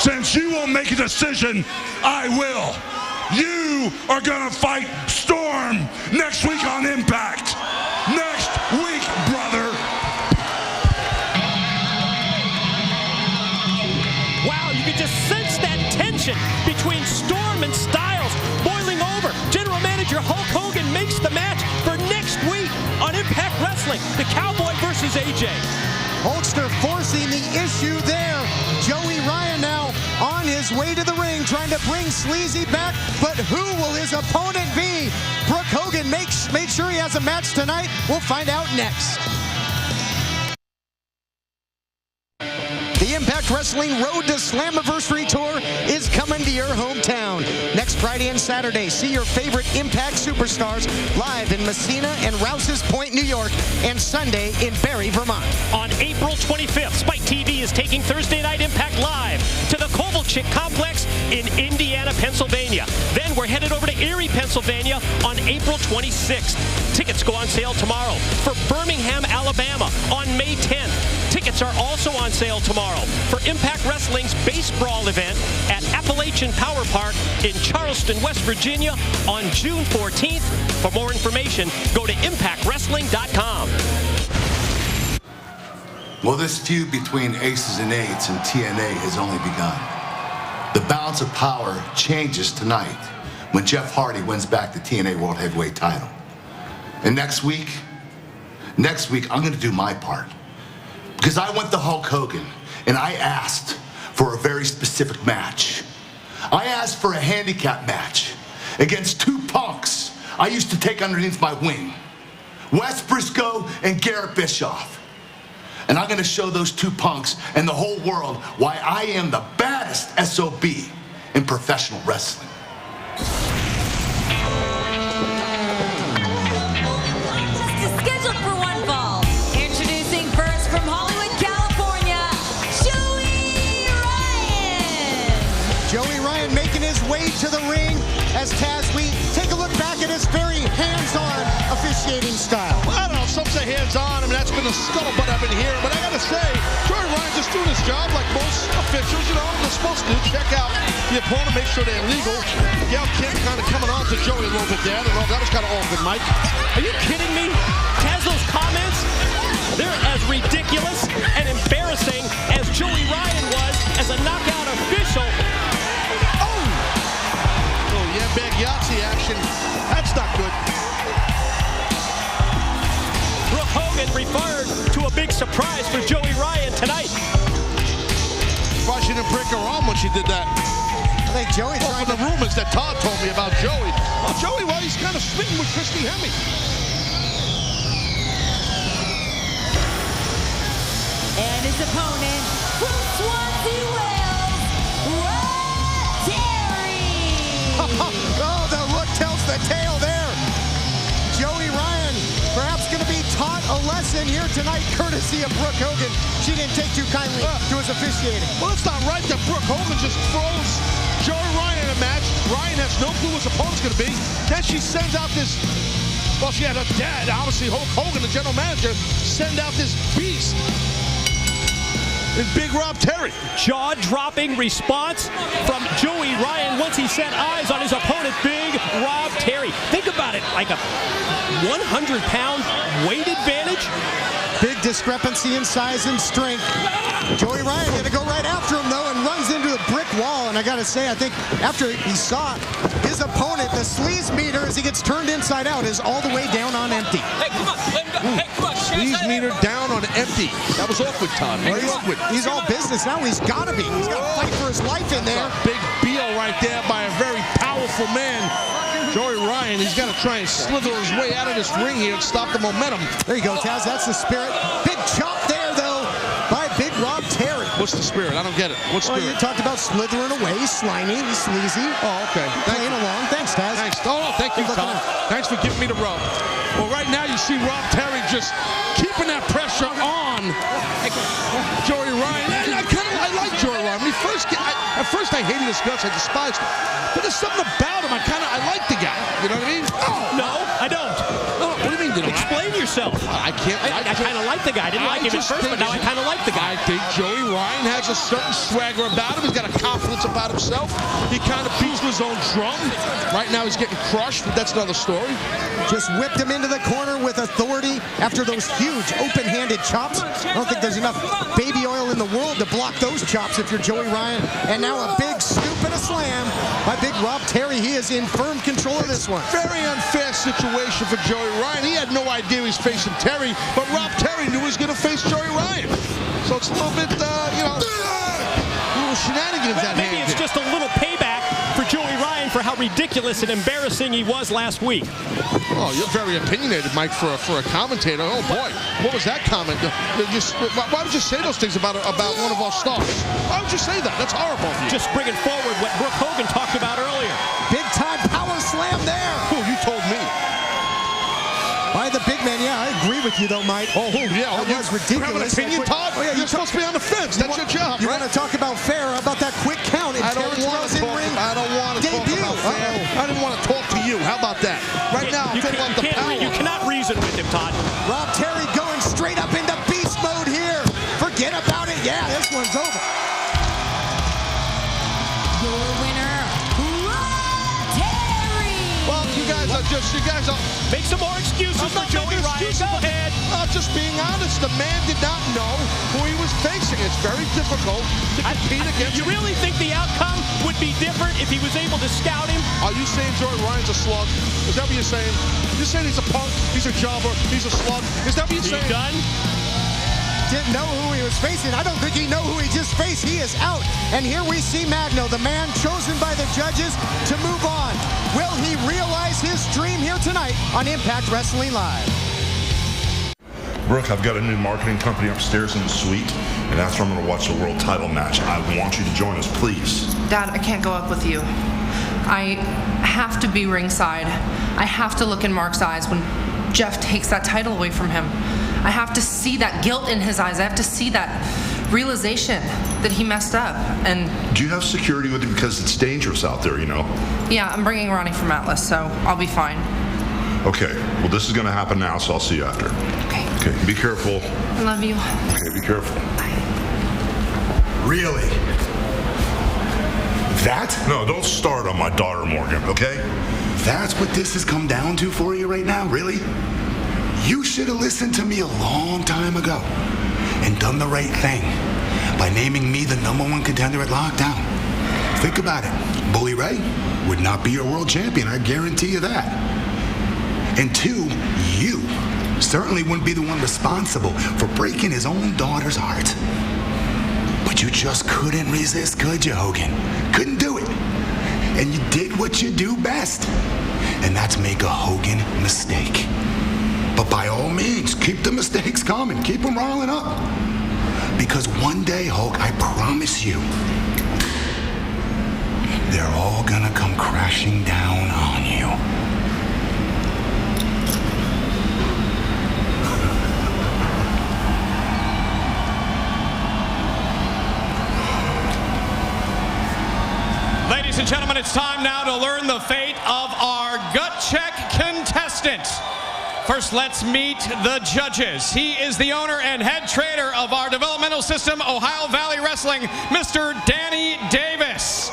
Since you won't make a decision, I will. You are gonna fight Storm next week on Impact. Next week, brother. Wow, you can just sense that tension between Storm and Styles boiling over. General Manager Hulk Hogan makes the match for next week on Impact Wrestling. The Cowboy versus AJ. Hulkster forcing the issue there. Joey Ryan now on his way to the ring, trying to bring Sleazy back, but who will his opponent be? Brooke Hogan made sure he has a match tonight. We'll find out next. The Impact Wrestling Road to Slammiversary Tour is coming to your hometown. Next Friday and Saturday, see your favorite Impact superstars live in Messina and Rouse's Point, New York, and Sunday in Barrie, Vermont. On April 25th, SpikeTV is taking Thursday Night Impact live to the Kovalchik Complex in Indiana, Pennsylvania. Then we're headed over to Erie, Pennsylvania on April 26th. Tickets go on sale tomorrow. For Birmingham, Alabama on May 10th. Tickets are also on sale tomorrow for Impact Wrestling's Base Brawl event at Appalachian Power Park in Charleston, West Virginia on June 14th. For more information, go to ImpactWrestling.com. Well, this feud between Aces and Eights and TNA has only begun. The balance of power changes tonight when Jeff Hardy wins back the TNA World Heavyweight title. And next week, I'm going to do my part. Because I went to Hulk Hogan and I asked for a very specific match. I asked for a handicap match against two punks I used to take underneath my wing, Wes Briscoe and Garrett Bischoff. And I'm going to show those two punks and the whole world why I am the baddest SOB in professional wrestling. Scheduled for one fall. Introducing first from Hollywood, California, Joey Ryan. Joey Ryan making his way to the ring as Taz, we take a look back at his very hands-on officiating style. Well, I don't know, some say hands-on. I mean, that's been the scuttlebutt I've been hearing. But I got to say, Joey Ryan's just doing his job like most officials, you know, they're supposed to do. Check out the opponent, make sure they're legal. Gail Kim kind of coming on to Joey a little bit there. I don't know, that was kind of awkward, Mike. Are you kidding me? Taz, those comments, they're as ridiculous and embarrassing as Joey Ryan was as a knockout official. Yeah, big Yahtzee action. That's not good. Brooke Hogan referred to a big surprise for Joey Ryan tonight. Why she didn't break her arm when she did that? I think Joey tried the rumors that Todd told me about Joey. Well, Joey, well, he's kind of smitten with Christy Hemme. And his opponent from Swansea, Wales, Rob Terry. Oh, the look tells the tale there. Joey Ryan perhaps going to be taught a lesson here tonight, courtesy of Brooke Hogan. She didn't take too kindly to his officiating. Well, it's not right that Brooke Hogan just throws Joey Ryan in a match. Ryan has no clue what his opponent's going to be. Then she sends out this, well, she had her dad, obviously Hulk Hogan, the general manager, send out this beast. It's Big Rob Terry. Jaw-dropping response from Joey Ryan once he set eyes on his opponent, Big Rob Terry. Think about it, like a 100-pound weight advantage. Big discrepancy in size and strength. Joey Ryan had to go right after him, though, and runs into a brick wall. And I got to say, I think after he saw his opponent, the sleaze meter, as he gets turned inside out, is all the way down on empty. Hey, come on. Hey, come on. Sleaze meter down on empty. That was awkward, Todd. Very awkward. He's all business now. He's got to be. He's got to fight for his life in there. Big Beal right there by a very powerful man. Joey Ryan, he's got to try and slither his way out of this ring here and stop the momentum. There you go, Taz. That's the spirit. Big chop there, though, by Big Rob Terry. What's the spirit? I don't get it. What's well, spirit? You talked about slithering away, slimy, sleazy. Oh, okay. Playing along. Thanks, Taz. Thanks. Oh, no, thank you, Tom. Thanks for giving me the rub. Well, right now you see Rob Terry just keeping that pressure on Joey Ryan. And I like Joey Ryan. When he at first I hated his guts. I despised him. But there's something about him. I like the guy. You know what I mean? Oh. No, I don't. No, what do you mean you don't? Explain yourself. I can't. I kind of like the guy. I didn't like him at first, but now I kind of like the guy. I think Joey Ryan has a certain swagger about him. He's got a confidence about himself. He kind of beats his own drum. Right now he's getting crushed, but that's another story. Just whipped him into the corner with authority after those huge open-handed chops. I don't think there's enough baby oil in the world to block those chops if you're Joey Ryan. And now a big scoop and a slam by Big Rob Terry. He is in firm control of this one. Very unfair situation for Joey Ryan. He had no idea he was facing Terry, but Rob Terry knew he was going to face Joey Ryan. So it's a little bit, little shenanigans at hand. Maybe it's just a little payback for Joey Ryan for how ridiculous and embarrassing he was last week. Oh, you're very opinionated, Mike, for a commentator. Oh, boy. What was that comment? Why would you say those things about one of our stars? Why would you say that? That's horrible of you. Just bringing forward what Brooke Hogan talked about earlier. Big-time power slam there. Oh, you told me. By the big man, yeah, I agree with you, though, Mike. Oh, yeah. That was ridiculous. You have an opinion, Todd? Oh, yeah, you're supposed to be on the fence. That's your job, You right? want to talk about fair? How about that quick count? I don't want to talk about fair. I didn't want to talk to you. How about that? Right now, I'm talking about the power. You cannot reason with him, Todd. Rob Terry going straight up into beast mode here. Forget about it. Yeah, this one's over. Your winner, Rob Terry. Well, you guys are make some more excuses for Joey Ryan. Go ahead. Just being honest, the man did not know who he was facing. It's very difficult to compete against him. You really think the outcome would be different if he was able to scout him? Are you saying Joey Ryan's a slug? Is that what you're saying? You're saying he's a punk, he's a jobber, he's a slug? Is that what you're saying? Done? Didn't know who he was facing. I don't think he knew who he just faced. He is out. And here we see Magno, the man chosen by the judges to move on. Will he realize his dream here tonight on Impact Wrestling Live? Brooke, I've got a new marketing company upstairs in the suite, and that's where I'm going to watch the world title match. I want you to join us, please. Dad, I can't go up with you. I have to be ringside. I have to look in Mark's eyes when Jeff takes that title away from him. I have to see that guilt in his eyes. I have to see that realization that he messed up. And do you have security with you? Because it's dangerous out there, you know. Yeah, I'm bringing Ronnie from Atlas, so I'll be fine. Okay, well, this is going to happen now, so I'll see you after. Okay, be careful. I love you. Okay, be careful. Really? That? No, don't start on my daughter, Morgan, okay? That's what this has come down to for you right now? Really? You should have listened to me a long time ago and done the right thing by naming me the #1 contender at Lockdown. Think about it. Bully Ray would not be your world champion, I guarantee you that. And 2, you certainly wouldn't be the one responsible for breaking his own daughter's heart. But you just couldn't resist, could you, Hogan? Couldn't do it. And you did what you do best, and that's make a Hogan mistake. But by all means, keep the mistakes coming. Keep them rolling up. Because one day, Hulk, I promise you, they're all gonna come crashing down on you. Ladies and gentlemen, it's time now to learn the fate of our gut check contestant. First, let's meet the judges. He is the owner and head trainer of our developmental system, Ohio Valley Wrestling, Mr. Danny Davis.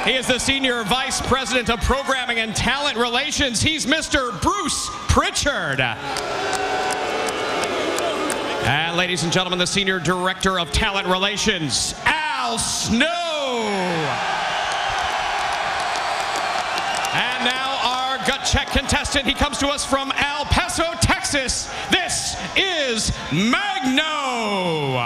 He is the Senior Vice President of Programming and Talent Relations. He's Mr. Bruce Pritchard. And ladies and gentlemen, the Senior Director of Talent Relations, Al Snow. And now our gut check contestant. He comes to us from El Paso, Texas. This is Magno.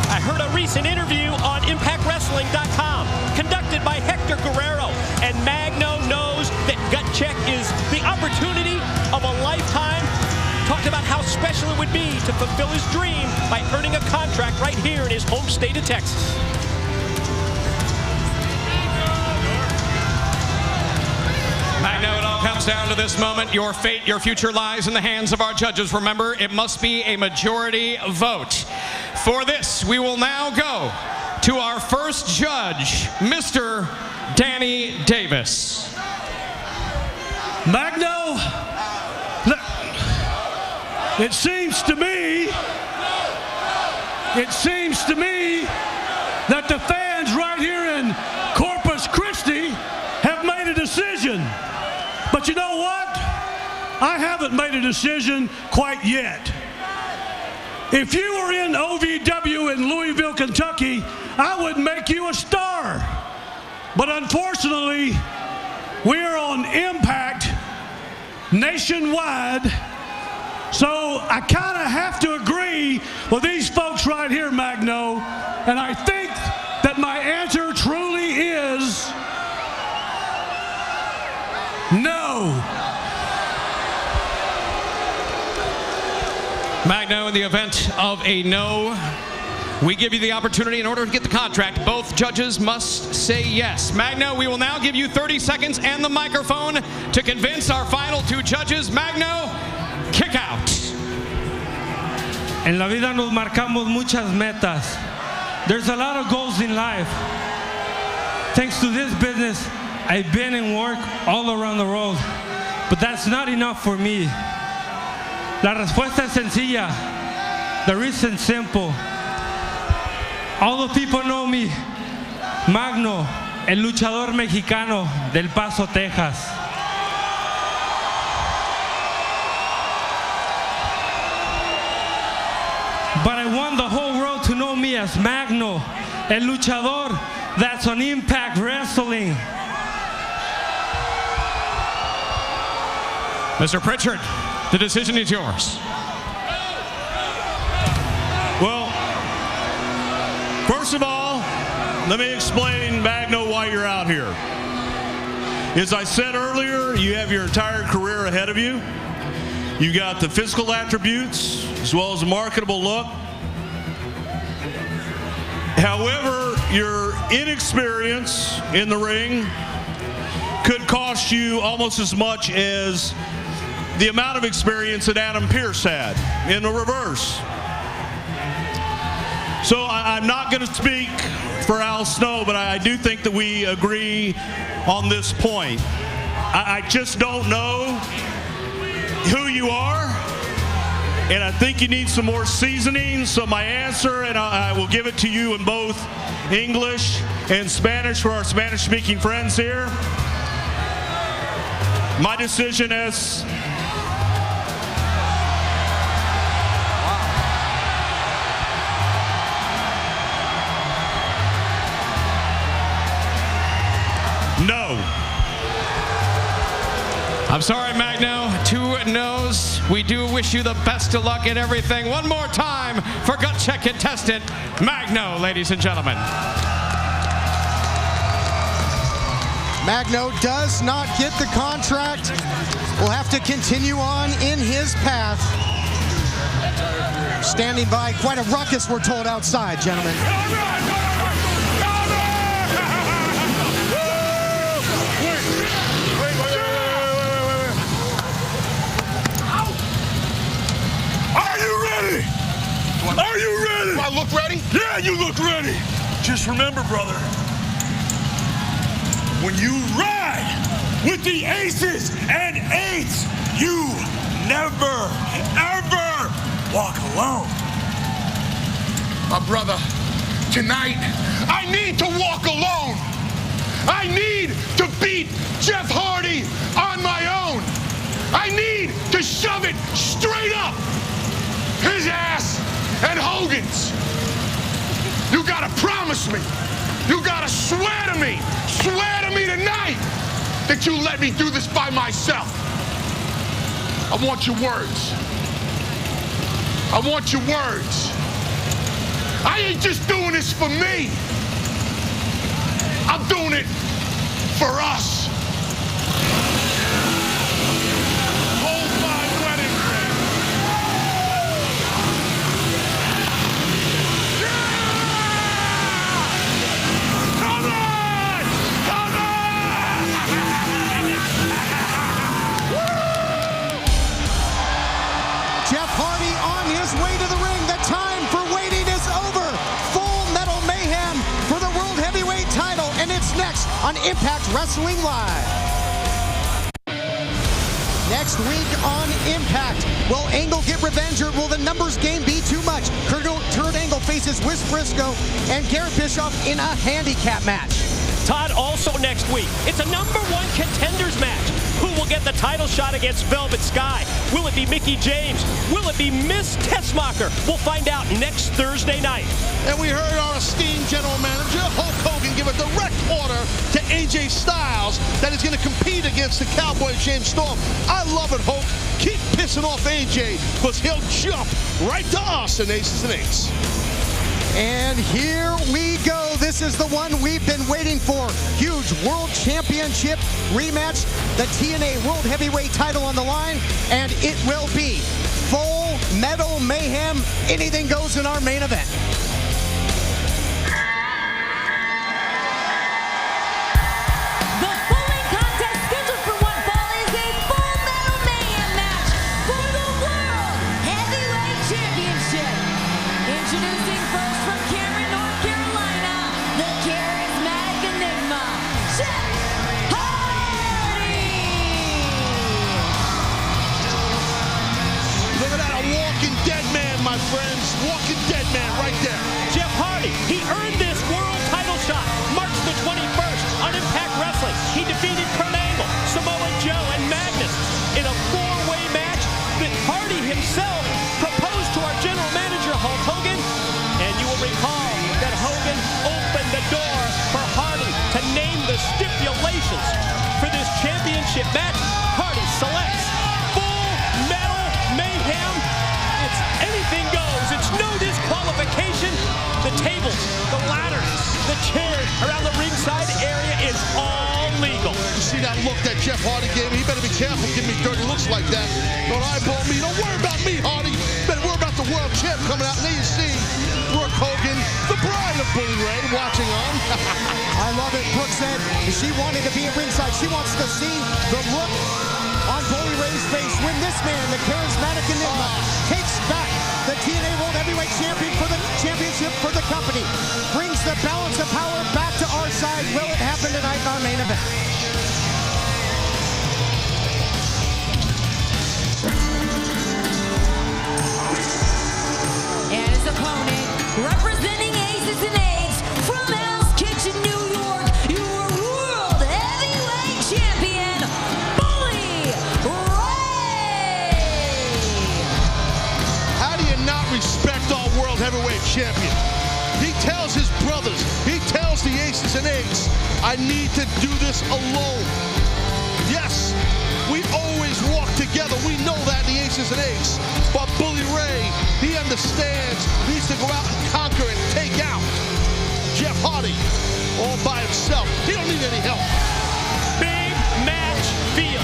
I heard a recent interview on ImpactWrestling.com conducted by Hector Guerrero, and Magno knows that gut check is the opportunity of a lifetime. Talked about how special it would be to fulfill his dream by earning a contract right here in his home state of Texas. Magno, it all comes down to this moment. Your fate, your future lies in the hands of our judges. Remember, it must be a majority vote. For this, we will now go to our first judge, Mr. Danny Davis. Magno, it seems to me that the fans right here in Corpus Christi have made a decision. But you know what? I haven't made a decision quite yet. If you were in OVW in Louisville, Kentucky, I would make you a star. But unfortunately, we're on Impact nationwide. So I kind of have to agree with these folks right here, Magno. And I think that my answer truly is no. Magno, in the event of a no, we give you the opportunity in order to get the contract. Both judges must say yes. Magno, we will now give you 30 seconds and the microphone to convince our final 2 judges. Magno, kick out. En la vida nos marcamos muchas metas. There's a lot of goals in life. Thanks to this business, I've been in work all around the world, but that's not enough for me. La respuesta es sencilla. The reason simple. All the people know me, Magno, el luchador mexicano del Paso, Texas. But I want the whole world to know me as Magno, el luchador that's on Impact Wrestling. Mr. Pritchard, the decision is yours. Well, first of all, let me explain, Magno, why you're out here. As I said earlier, you have your entire career ahead of you. You got the physical attributes as well as a marketable look. However, your inexperience in the ring could cost you almost as much as the amount of experience that Adam Pearce had in the reverse. So I'm not going to speak for Al Snow, but I do think that we agree on this point. I just don't know who you are, and I think you need some more seasoning. So my answer, and I will give it to you in both English and Spanish for our Spanish-speaking friends here. My decision is no. I'm sorry, Magno. 2 no's. We do wish you the best of luck in everything. One more time for gut check contestant Magno, ladies and gentlemen. Magno does not get the contract. Will have to continue on in his path. Standing by, quite a ruckus, we're told, outside, gentlemen. Are you ready? Do I look ready? Yeah, you look ready. Just remember, brother, when you ride with the aces and eights, you never, ever walk alone. My brother, tonight, I need to walk alone. I need to beat Jeff Hardy on my own. I need to shove it straight up his ass and Hogan's. You gotta promise me. You gotta swear to me tonight that you let me do this by myself. I want your words. I want your words. I ain't just doing this for me. I'm doing it for us. Hold my wedding ring. Come on! Come on! Jeff Hardy on his way to the ring. The time for waiting is over. Full Metal Mayhem for the World Heavyweight title, and it's next on Impact Wrestling Live. Next week on Impact, will Angle get revenge, or will the numbers game be too much? Kurt Angle faces Wes Briscoe and Garrett Bischoff in a handicap match. Todd, also next week, it's a #1 contenders match. Who will get the title shot against Velvet Sky? Will it be Mickie James? Will it be Miss Tessmacher? We'll find out next Thursday night. And we heard our esteemed general manager, Hulk Hogan, give a direct order to AJ Styles that is going to compete against the Cowboy James Storm. I love it, Hulk. Keep pissing off AJ, because he'll jump right to us in Aces and Eights. And here we go. This is the one we've been waiting for. Huge World Championship rematch. The TNA World Heavyweight title on the line. And it will be Full Metal Mayhem. Anything goes in our main event. The following contest scheduled for one fall is a Full Metal Mayhem match for the World Heavyweight Championship. Introducing first from Cameron, North Carolina, the charismatic enigma, Jeff Hardy. Look at that, a walking dead man, my friends. Walking dead man right there. Jeff Hardy, he earned this world title shot March the 21st on Impact Wrestling. He defeated Kurt Angle, Samoa Joe, and Magnus in a 4-way match that Hardy himself proposed to our general manager, Hulk Hogan. And you will recall that Hogan opened the door for Hardy to name the stipulations for this championship match. Hardy selects Full Metal Mayhem. It's anything goes. It's no disqualification. The tables, the ladders, the chairs around the ringside area is all illegal. You see that look that Jeff Hardy gave me? He better be careful giving me dirty looks like that. Don't eyeball me. Don't worry about me, Hardy. Better worry about the world champ coming out. And there you see Brooke Hogan, the bride of Bully Ray, watching on. I love it. Brooke said she wanted to be at ringside. She wants to see the look on Bully Ray's face when this man, the charismatic enigma, takes back the TNA World Heavyweight Championship for the company. Brings the balance of power back to our side. Will it happen tonight in our main event? And his opponent, representing Aces and Eights from Hell's Kitchen, New York, your World Heavyweight Champion, Bully Ray! How do you not respect our World Heavyweight Champion? He tells his brothers, he tells the Aces and Eights, I need to do this alone. Yes, we always walk together. We know that, the Aces and Eights. But Bully Ray, he understands, needs to go out and conquer and take out Jeff Hardy all by himself. He don't need any help. Big match feel.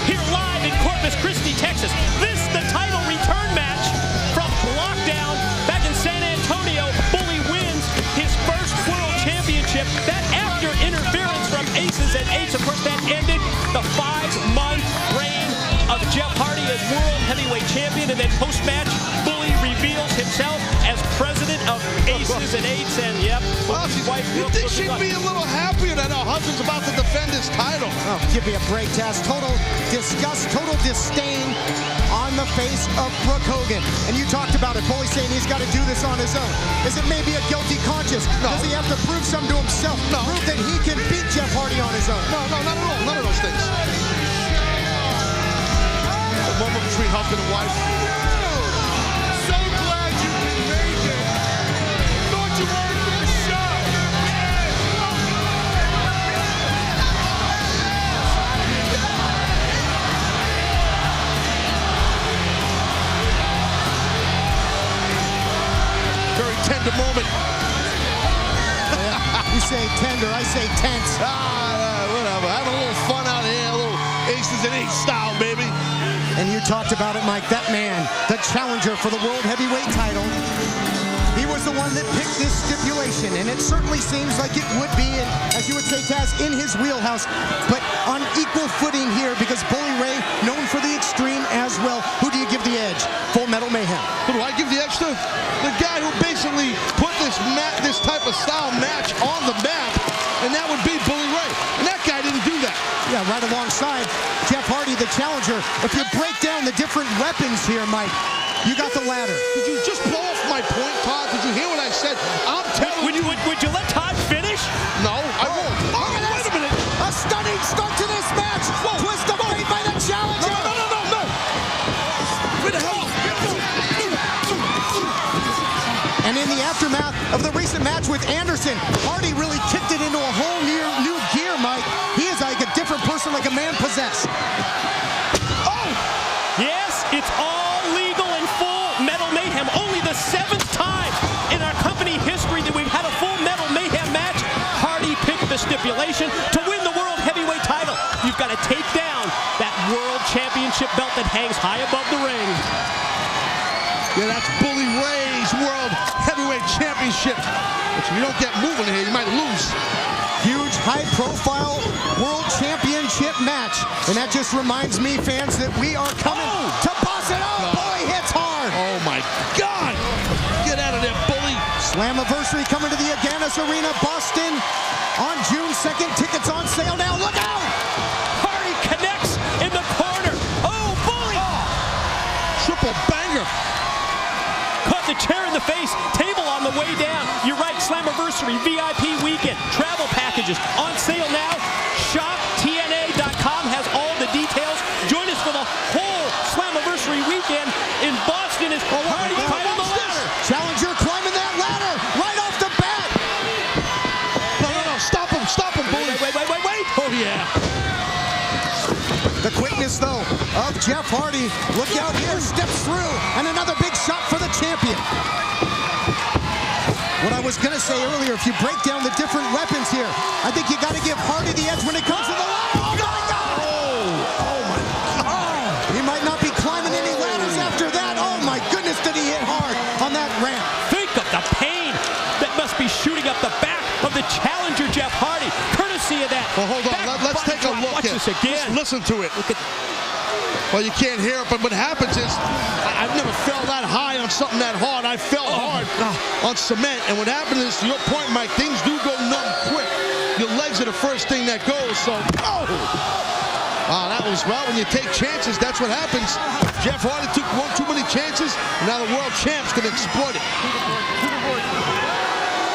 Here live in Corpus Christi, Texas. This, the title return match from Lockdown back in San Antonio. Bully wins his first world championship. That after interference from Aces and Eights, of course, that ended the 5-month reign of Jeff Hardy as World Heavyweight Champion. And then post-match, Bully reveals himself as president of Aces and Eights. And yep, his wife You think she'd be a little happier that her husband's about to defend his title? Oh, give me a break, Taz. Total disgust, total disdain on the face of Brooke Hogan. And you talked about it. Bully saying he's got to do this on his own. Is it maybe a guilty conscience? No. Does he have to prove something to himself? No. Prove that he can beat Jeff Hardy on his own? No, not at all. None of those things. The moment between husband and wife. So glad you can make it. Thought you weren't for the show. Very tender moment. You say tender, I say tense. Whatever. Having a little fun out here, a little Aces and Eights style, baby. And you talked about it, Mike. That man, the challenger for the World Heavyweight title, he was the one that picked this stipulation, and it certainly seems like it would be, as you would say, Taz, in his wheelhouse, but on equal footing here because Bully Ray, known for the extreme as well. Who do you give the edge? Full Metal Mayhem. Who do I give the extra? The guy who basically put this type of style match on the map, and that would be Bully Ray. And that guy didn't do that. Yeah, right alongside Jeff Hardy, the challenger. If you break down the different weapons here, Mike, you got the ladder. Did you just blow off my point, Todd? Did you hear what I said? I'm telling you. Would you let Todd finish? No, I won't. Oh, wait a minute. A stunning start to this match. Whoa. Twist of fate by the challenger. No. Where the hell? And in the aftermath of the recent match with Anderson, Hardy really kicked it into a whole new gear, Mike. He is like a different person, like a man possessed. Oh! Yes, it's all legal in Full Metal Mayhem. Only the 7th time in our company history that we've had a Full Metal Mayhem match. Hardy picked the stipulation to win the World Heavyweight title. You've got to take down that World Championship belt that hangs high above the ring. Yeah, that's Bully Ray's World Heavyweight Championship. But if you don't get moving here, you might lose. Huge, high-profile World Championship match. And that just reminds me, fans, that we are coming to boss it up. Bully hits hard. Oh, my God. Get out of there, Bully. Slammiversary coming to the Aganis Arena, Boston on June 2nd. Tickets on sale now. Look out! Hardy connects in the corner. Oh, Bully! Triple banger. Caught the chair in the face, table on the way down. You're right, Slammiversary, VIP weekend, travel packages on sale now. ShopTNA.com has all the details. Join us for the whole Slammiversary weekend in Boston as Hardy climbing the ladder. Challenger climbing that ladder right off the bat. No. Stop him, Bully. Wait. Oh, yeah. The quickness, though, of Jeff Hardy. Look out here, steps through, and another big shot for the champion. What I was going to say earlier, if you break down the different weapons here, I think you got to give Hardy the edge when it comes to the ladder. Oh, my God! Oh, my God! He might not be climbing any ladders after that. Oh, my goodness, did he hit hard on that ramp. Think of the pain that must be shooting up the back of the challenger, Jeff Hardy. Courtesy of that. Well, hold on. Let's take a look at this again. Listen to it. Look at. Well, you can't hear it, but what happens is I've never fell that high on something that hard. I fell hard on cement, and what happened is, to your point, Mike, things do go numb quick. Your legs are the first thing that goes, so, that was, well, when you take chances, that's what happens. Jeff Hardy took one too many chances, and now the world champ's going to exploit it.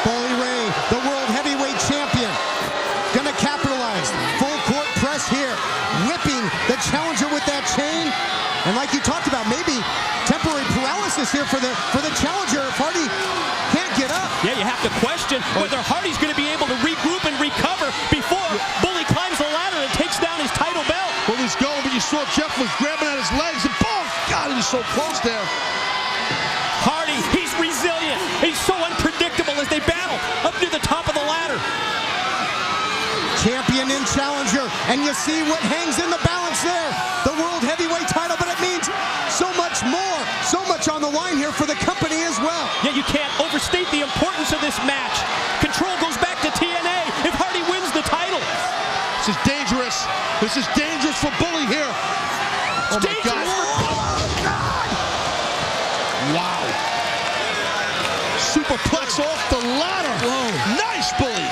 Bully Ray, the world heavyweight champion, going to capitalize. Full court press here, whipping the challenger with that chain. And like you talked about, maybe temporary paralysis here for the challenger if Hardy can't get up. Yeah, you have to question whether Hardy's going to be able to regroup and recover before Bully climbs the ladder and takes down his title belt. Bully's going, but you saw Jeff was grabbing at his legs, and boom! God, he was so close there. Hardy, he's resilient. He's so unpredictable as they battle up near the top of the ladder. Champion and challenger, and you see what hangs in the balance there. The world heavyweight title, but it means so much more, so much on the line here for the company as well. Yeah, you can't overstate the importance of this match. Control goes back to TNA if Hardy wins the title. This is dangerous. This is dangerous for Bully here. Oh, my God. Wow. Superplex off the ladder. Whoa. Nice, Bully.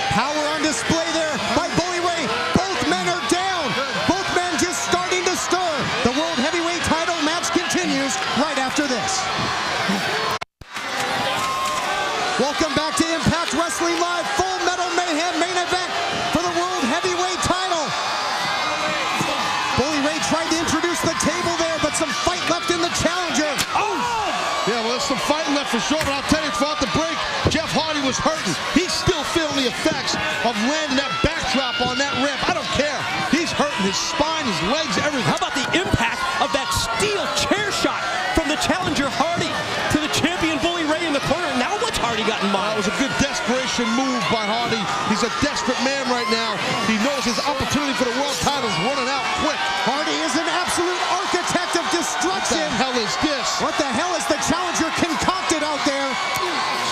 Power on display there by Bully Ray. Both men are down. Both men just starting to stir. The world heavyweight title match continues right after this. Welcome back to Impact Wrestling Live. Full Metal Mayhem main event for the world heavyweight title. Bully Ray tried to introduce the table there, but some fight left in the challenger. Oh! Yeah, well, there's some fighting left for sure, but I'll tell you, throughout the break, Jeff Hardy was hurting. He's still feeling the effects of landing that backdrop on that ramp. I don't care. He's hurting his spine, his legs, everything. How about the impact of that steel chair shot from the challenger Hardy to the champion Bully Ray in the corner? Now what's Hardy got in mind? That was a good desperation move by Hardy. He's a desperate man right now. He knows his opportunity for the world title is running out quick. Hardy is an absolute architect of destruction. What the hell is this? What the hell is the challenger concocted out there?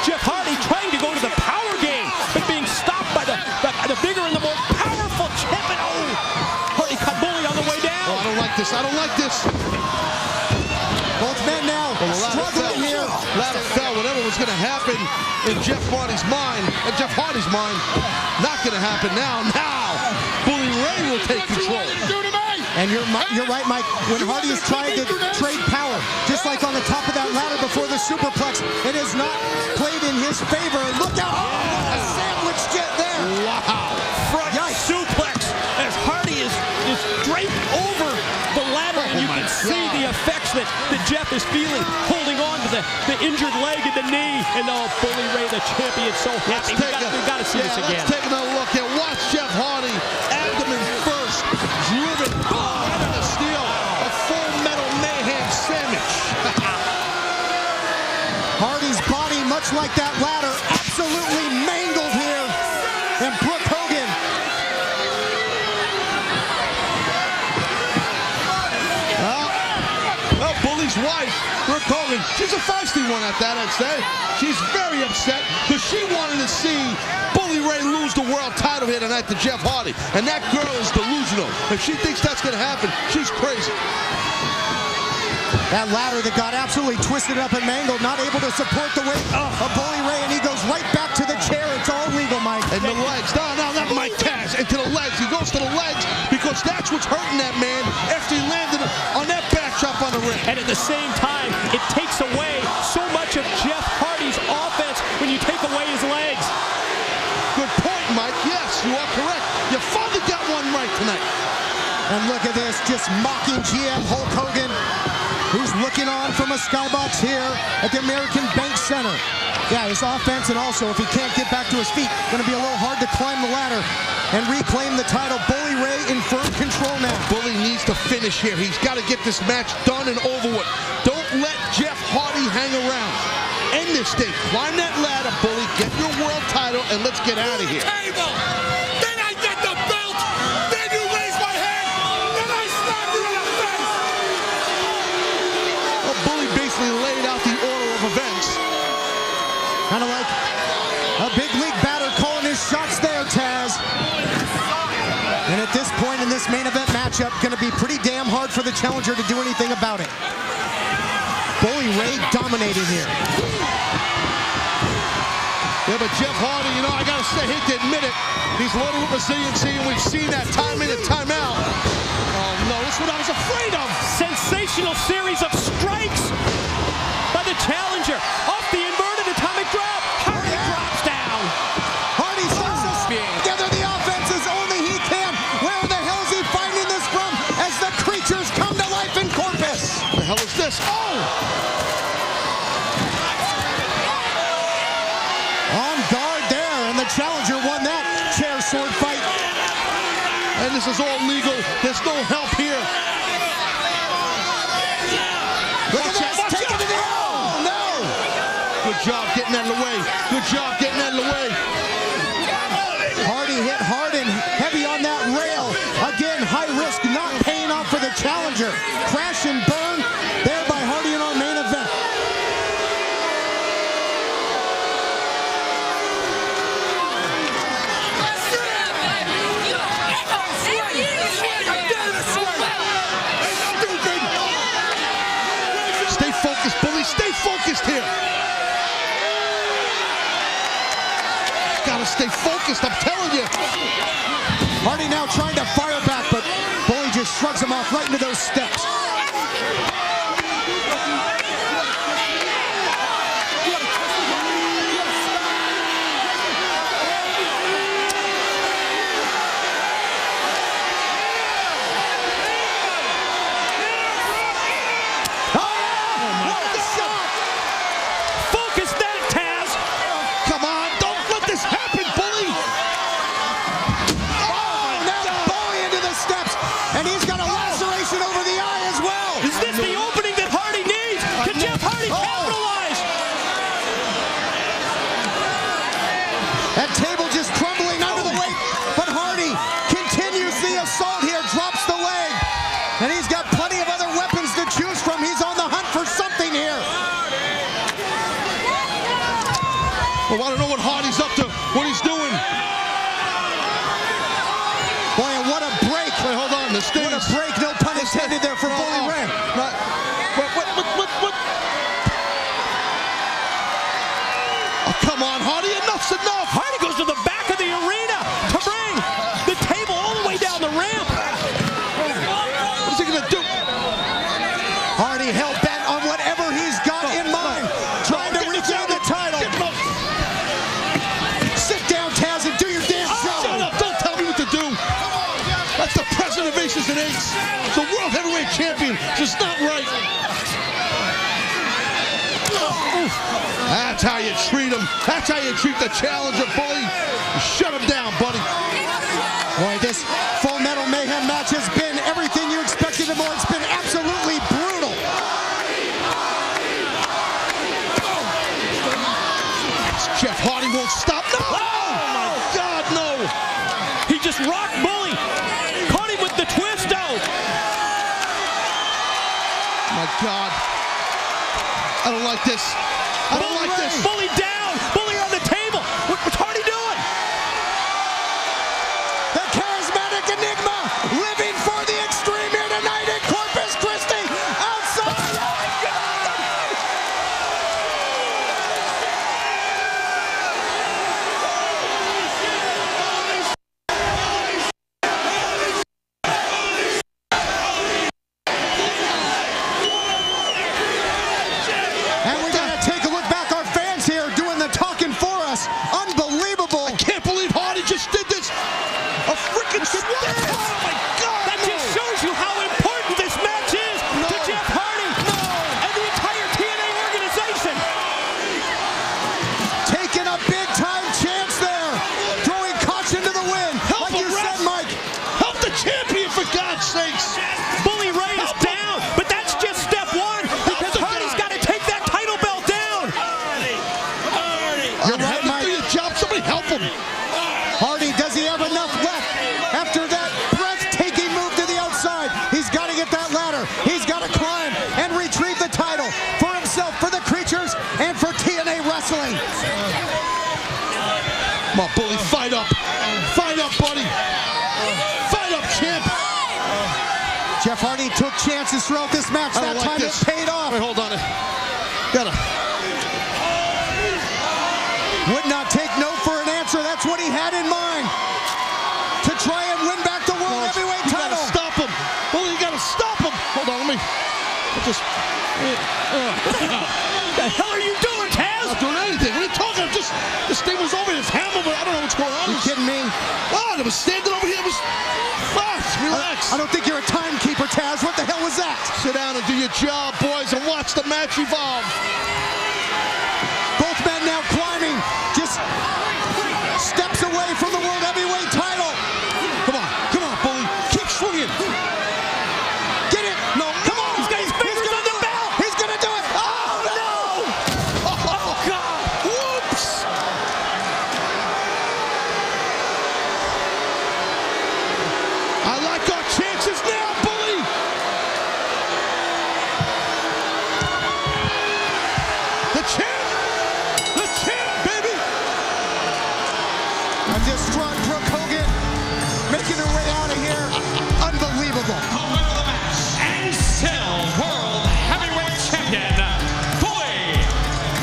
Jeff Hardy trying to go to the power game, but being stopped by the bigger and the more powerful champion. Oh, Hardy caught Bully on the way down. Oh, I don't like this. I don't like this. Both men now struggling here. Ladder fell. Whatever was going to happen in Jeff Hardy's mind, not going to happen now. Now, Bully Ray will take control. And you're right, Mike. When Hardy has tried to trade power, just like on the top of that ladder before the superplex, it has not played in his favor. Look out! Oh, a sandwich jet there. Wow! Front suplex as Hardy is draped over the ladder, and you can see the effects that Jeff is feeling, holding on to the injured leg and the knee. And oh, Bully Ray, the champion, so happy. We've got to see this again. Let's take another look here. Watch Jeff Hardy, abdomen first, driven under the steel, a full metal mayhem sandwich. Hardy's body, much like that ladder, absolutely mangled here. And Brooke Hogan. Well, Bully's wife, Brooke Hogan, she's a feisty one at that, I'd say. She's very upset because she wanted to see Bully Ray lose the world title here tonight to Jeff Hardy. And that girl is delusional. If she thinks that's going to happen, she's crazy. That ladder that got absolutely twisted up and mangled, not able to support the weight of Bully Ray, and he goes right back to the chair. It's all legal, Mike. And the legs. No, not Mike Taz. And to the legs. He goes to the legs because that's what's hurting that man after he landed on that backdrop on the ring. And at the same time, it takes away so much of Jeff Hardy's offense when you take away his legs. Good point, Mike. Yes, you are correct. You finally got one right tonight. And look at this, just mocking GM Hulk Hogan, who's looking on from a skybox here at the American Bank Center. Yeah, his offense, and also if he can't get back to his feet, going to be a little hard to climb the ladder and reclaim the title. Bully Ray in firm control now. Bully needs to finish here. He's got to get this match done and over with. Don't let Jeff Hardy hang around. win this thing. Climb that ladder, Bully. Get your world title, and let's get out of here. Table. Then I get the belt. Then you raise my hand. Then I slap you in the face. Well, Bully basically laid out the order of events. Kind of like a big league batter calling his shots there, Taz. And at this point in this main event matchup, going to be pretty damn hard for the challenger to do anything about it. Bully Ray dominating here. Yeah, but Jeff Hardy, you know, I got to say, hate to admit it, he's loaded with resiliency, and we've seen that time in and time out. Oh, no, that's what I was afraid of. Sensational series of strikes by the challenger. Off the inverted atomic drop. Hardy drops down. Hardy starts to together the offense as only he can. Where the hell is he finding this from as the creatures come to life in Corpus? What the hell is this? Oh! On guard there, and the challenger won that chair sword fight. And this is all legal. There's no help here. Look at this, take it to the oh no! Good job getting that out of the way. Good job getting that out of the way. Hardy hit hard and heavy on that rail. Again, high risk, not paying off for the challenger. Crash and burn there by Hardy in our main event. Stay focused, Bully. Stay focused here. Gotta stay focused, I'm telling you. Hardy now trying to fire back, but Bully just shrugs him off right into those steps. Focus that, Taz. Come on, don't let this happen, Bully. Oh, now Bully into the steps, and he's got a laceration over the eye as well. Is this the opening that Hardy needs? Can Jeff Hardy capitalize? That table just crumbling under the weight, but Hardy continues the assault here, drops the leg, and he's got plenty of other weapons to choose from. He's on the hunt for something here. Well, I don't know what Hardy's up to, what he's doing. Boy, and what a break. Wait, hold on, the stage. What a break, no pun intended there for Bully Ray. What? Oh, come on, Hardy, enough's enough. Hardy goes to the back of the arena to bring the table all the way down the ramp. What's he gonna do? Hardy hell-bent on whatever he's got in mind, trying to regain the title. Sit down, Taz, and do your damn show. Shut up, don't tell me what to do. That's the president of Aces and Eights. The world heavyweight champion. Just not right. That's how you treat him. That's how you treat the challenger, Bully. Shut him down, buddy. Boy, this Full Metal Mayhem match has been everything you expected and more. It's been absolutely brutal. Jeff Hardy won't stop. No! Oh, my God, no! He just rocked Bully. Caught him with the twist-o. My God. I don't like this. I don't like this. Bully down. Bully on the table. What's Hardy doing? The charismatic enigma living for the extreme here tonight in Corpus Christi. Outside. And we're going to take a look back. Our fans here doing You're right, Mike. Do your job. Somebody help him. Hardy, does he have enough left after that breathtaking move to the outside? He's got to get that ladder. He's got to climb and retrieve the title for himself, for the creatures, and for TNA Wrestling. Come on, Bully, fight up. Fight up, buddy. Fight up, champ. Jeff Hardy took chances throughout this match. That time it paid off. Wait, hold on. Gotta. Would not take no for an answer. That's what he had in mind. To try and win back the World Heavyweight title. You gotta stop him. Bully, you gotta stop him. Hold on, let me. Just. The hell are you doing, Taz? I'm not doing anything. What are you talking about? Just this thing was over his hammer, but I don't know what's going on. You kidding me? Oh, it was standing over here. It was. Relax. I don't think you're a timekeeper, Taz. What the hell was that? Sit down and do your job, boys, and watch the match evolve. Both men now climbing, just steps away from the World Heavyweight title. Come on, Bully. Keep swinging. Get it. No, come on. He's got his fingers on the belt. He's going to do it. Oh, no. Oh, God. Whoops. I like our chances now, Bully. The champ, baby. A distraught Brooke Hogan making her way out of here. Unbelievable. The winner of the match, and still World Heavyweight Champion, Bully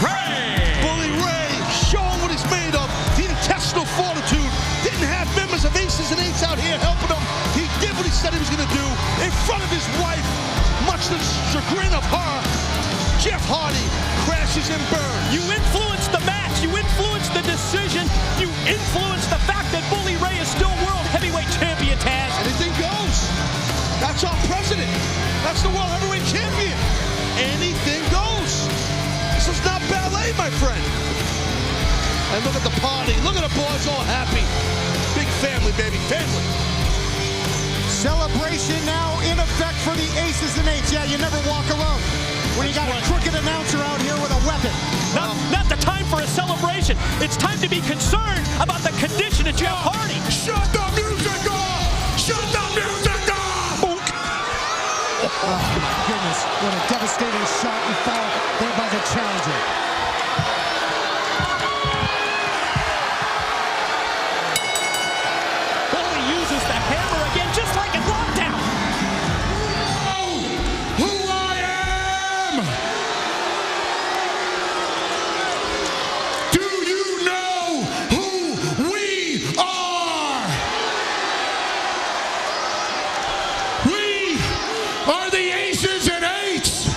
Ray. Bully Ray showing what he's made of. The intestinal fortitude. Didn't have members of Aces and Eights out here helping him. He did what he said he was going to do in front of his wife. Much to the chagrin of her, Jeff Hardy crashes and burns. You influenced the match. You influenced the decision. You influenced the fact that Bully Ray is still World Heavyweight Champion, Taz. Anything goes. That's our president. That's the World Heavyweight Champion. Anything goes. This is not ballet, my friend. And look at the party. Look at the boys all happy. Big family, baby. Family. Celebration now in effect for the Aces and Eights. Yeah, you never walk alone when you got a crooked announcer out here with a weapon. Not the time for a celebration. It's time to be concerned about the condition of Jeff Hardy. Shut the music off! Shut the music off! Oh, my goodness. What a devastating shot and fall there by the challenger. Bully uses the hammer again, just like in lockdown. Who I am! Do you know who we are? We are the Aces and Eights.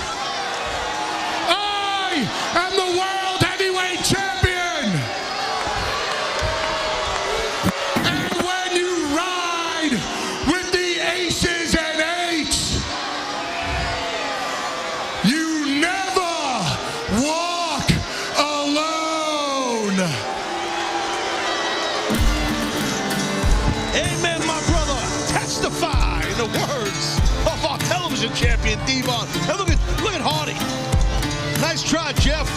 I am the World Heavyweight Champion. And when you ride with the Aces and Eights, you never walk alone. Amen, my brother. Testify in the words of our television champion, Devon. And look at Hardy. Nice try, Jeff,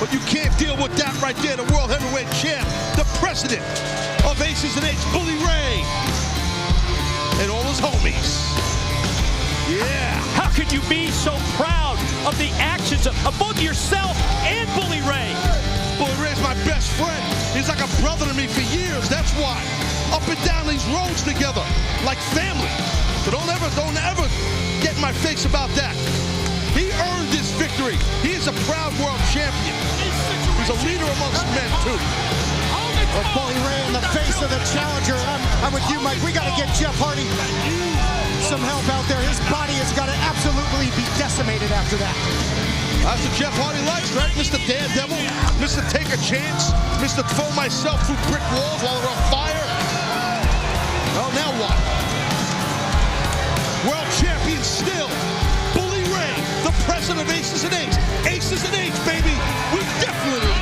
but you can't deal with that right there. The World Heavyweight Champ, the president of Aces and Eights, Bully Ray, and all his homies. Yeah. How could you be so proud of the actions of both yourself and Bully Ray? Bully Ray's my best friend. He's like a brother to me for years. That's why. Up and down these roads together, like family. So don't ever get in my face about that. He earned this victory. He is a proud world champion. He's a leader amongst men, too. With Bully Ray in the face of the challenger. I'm with you, Mike. We got to get Jeff Hardy some help out there. His body has got to absolutely be decimated after that. That's what Jeff Hardy likes, right? Mr. Daredevil, Mr. Take a Chance, Mr. Throw Myself Through Brick Walls while they're on fire. Well, now what? World champion still. Bully Ray, the president of Aces and Eights. Aces and Eights, baby. We definitely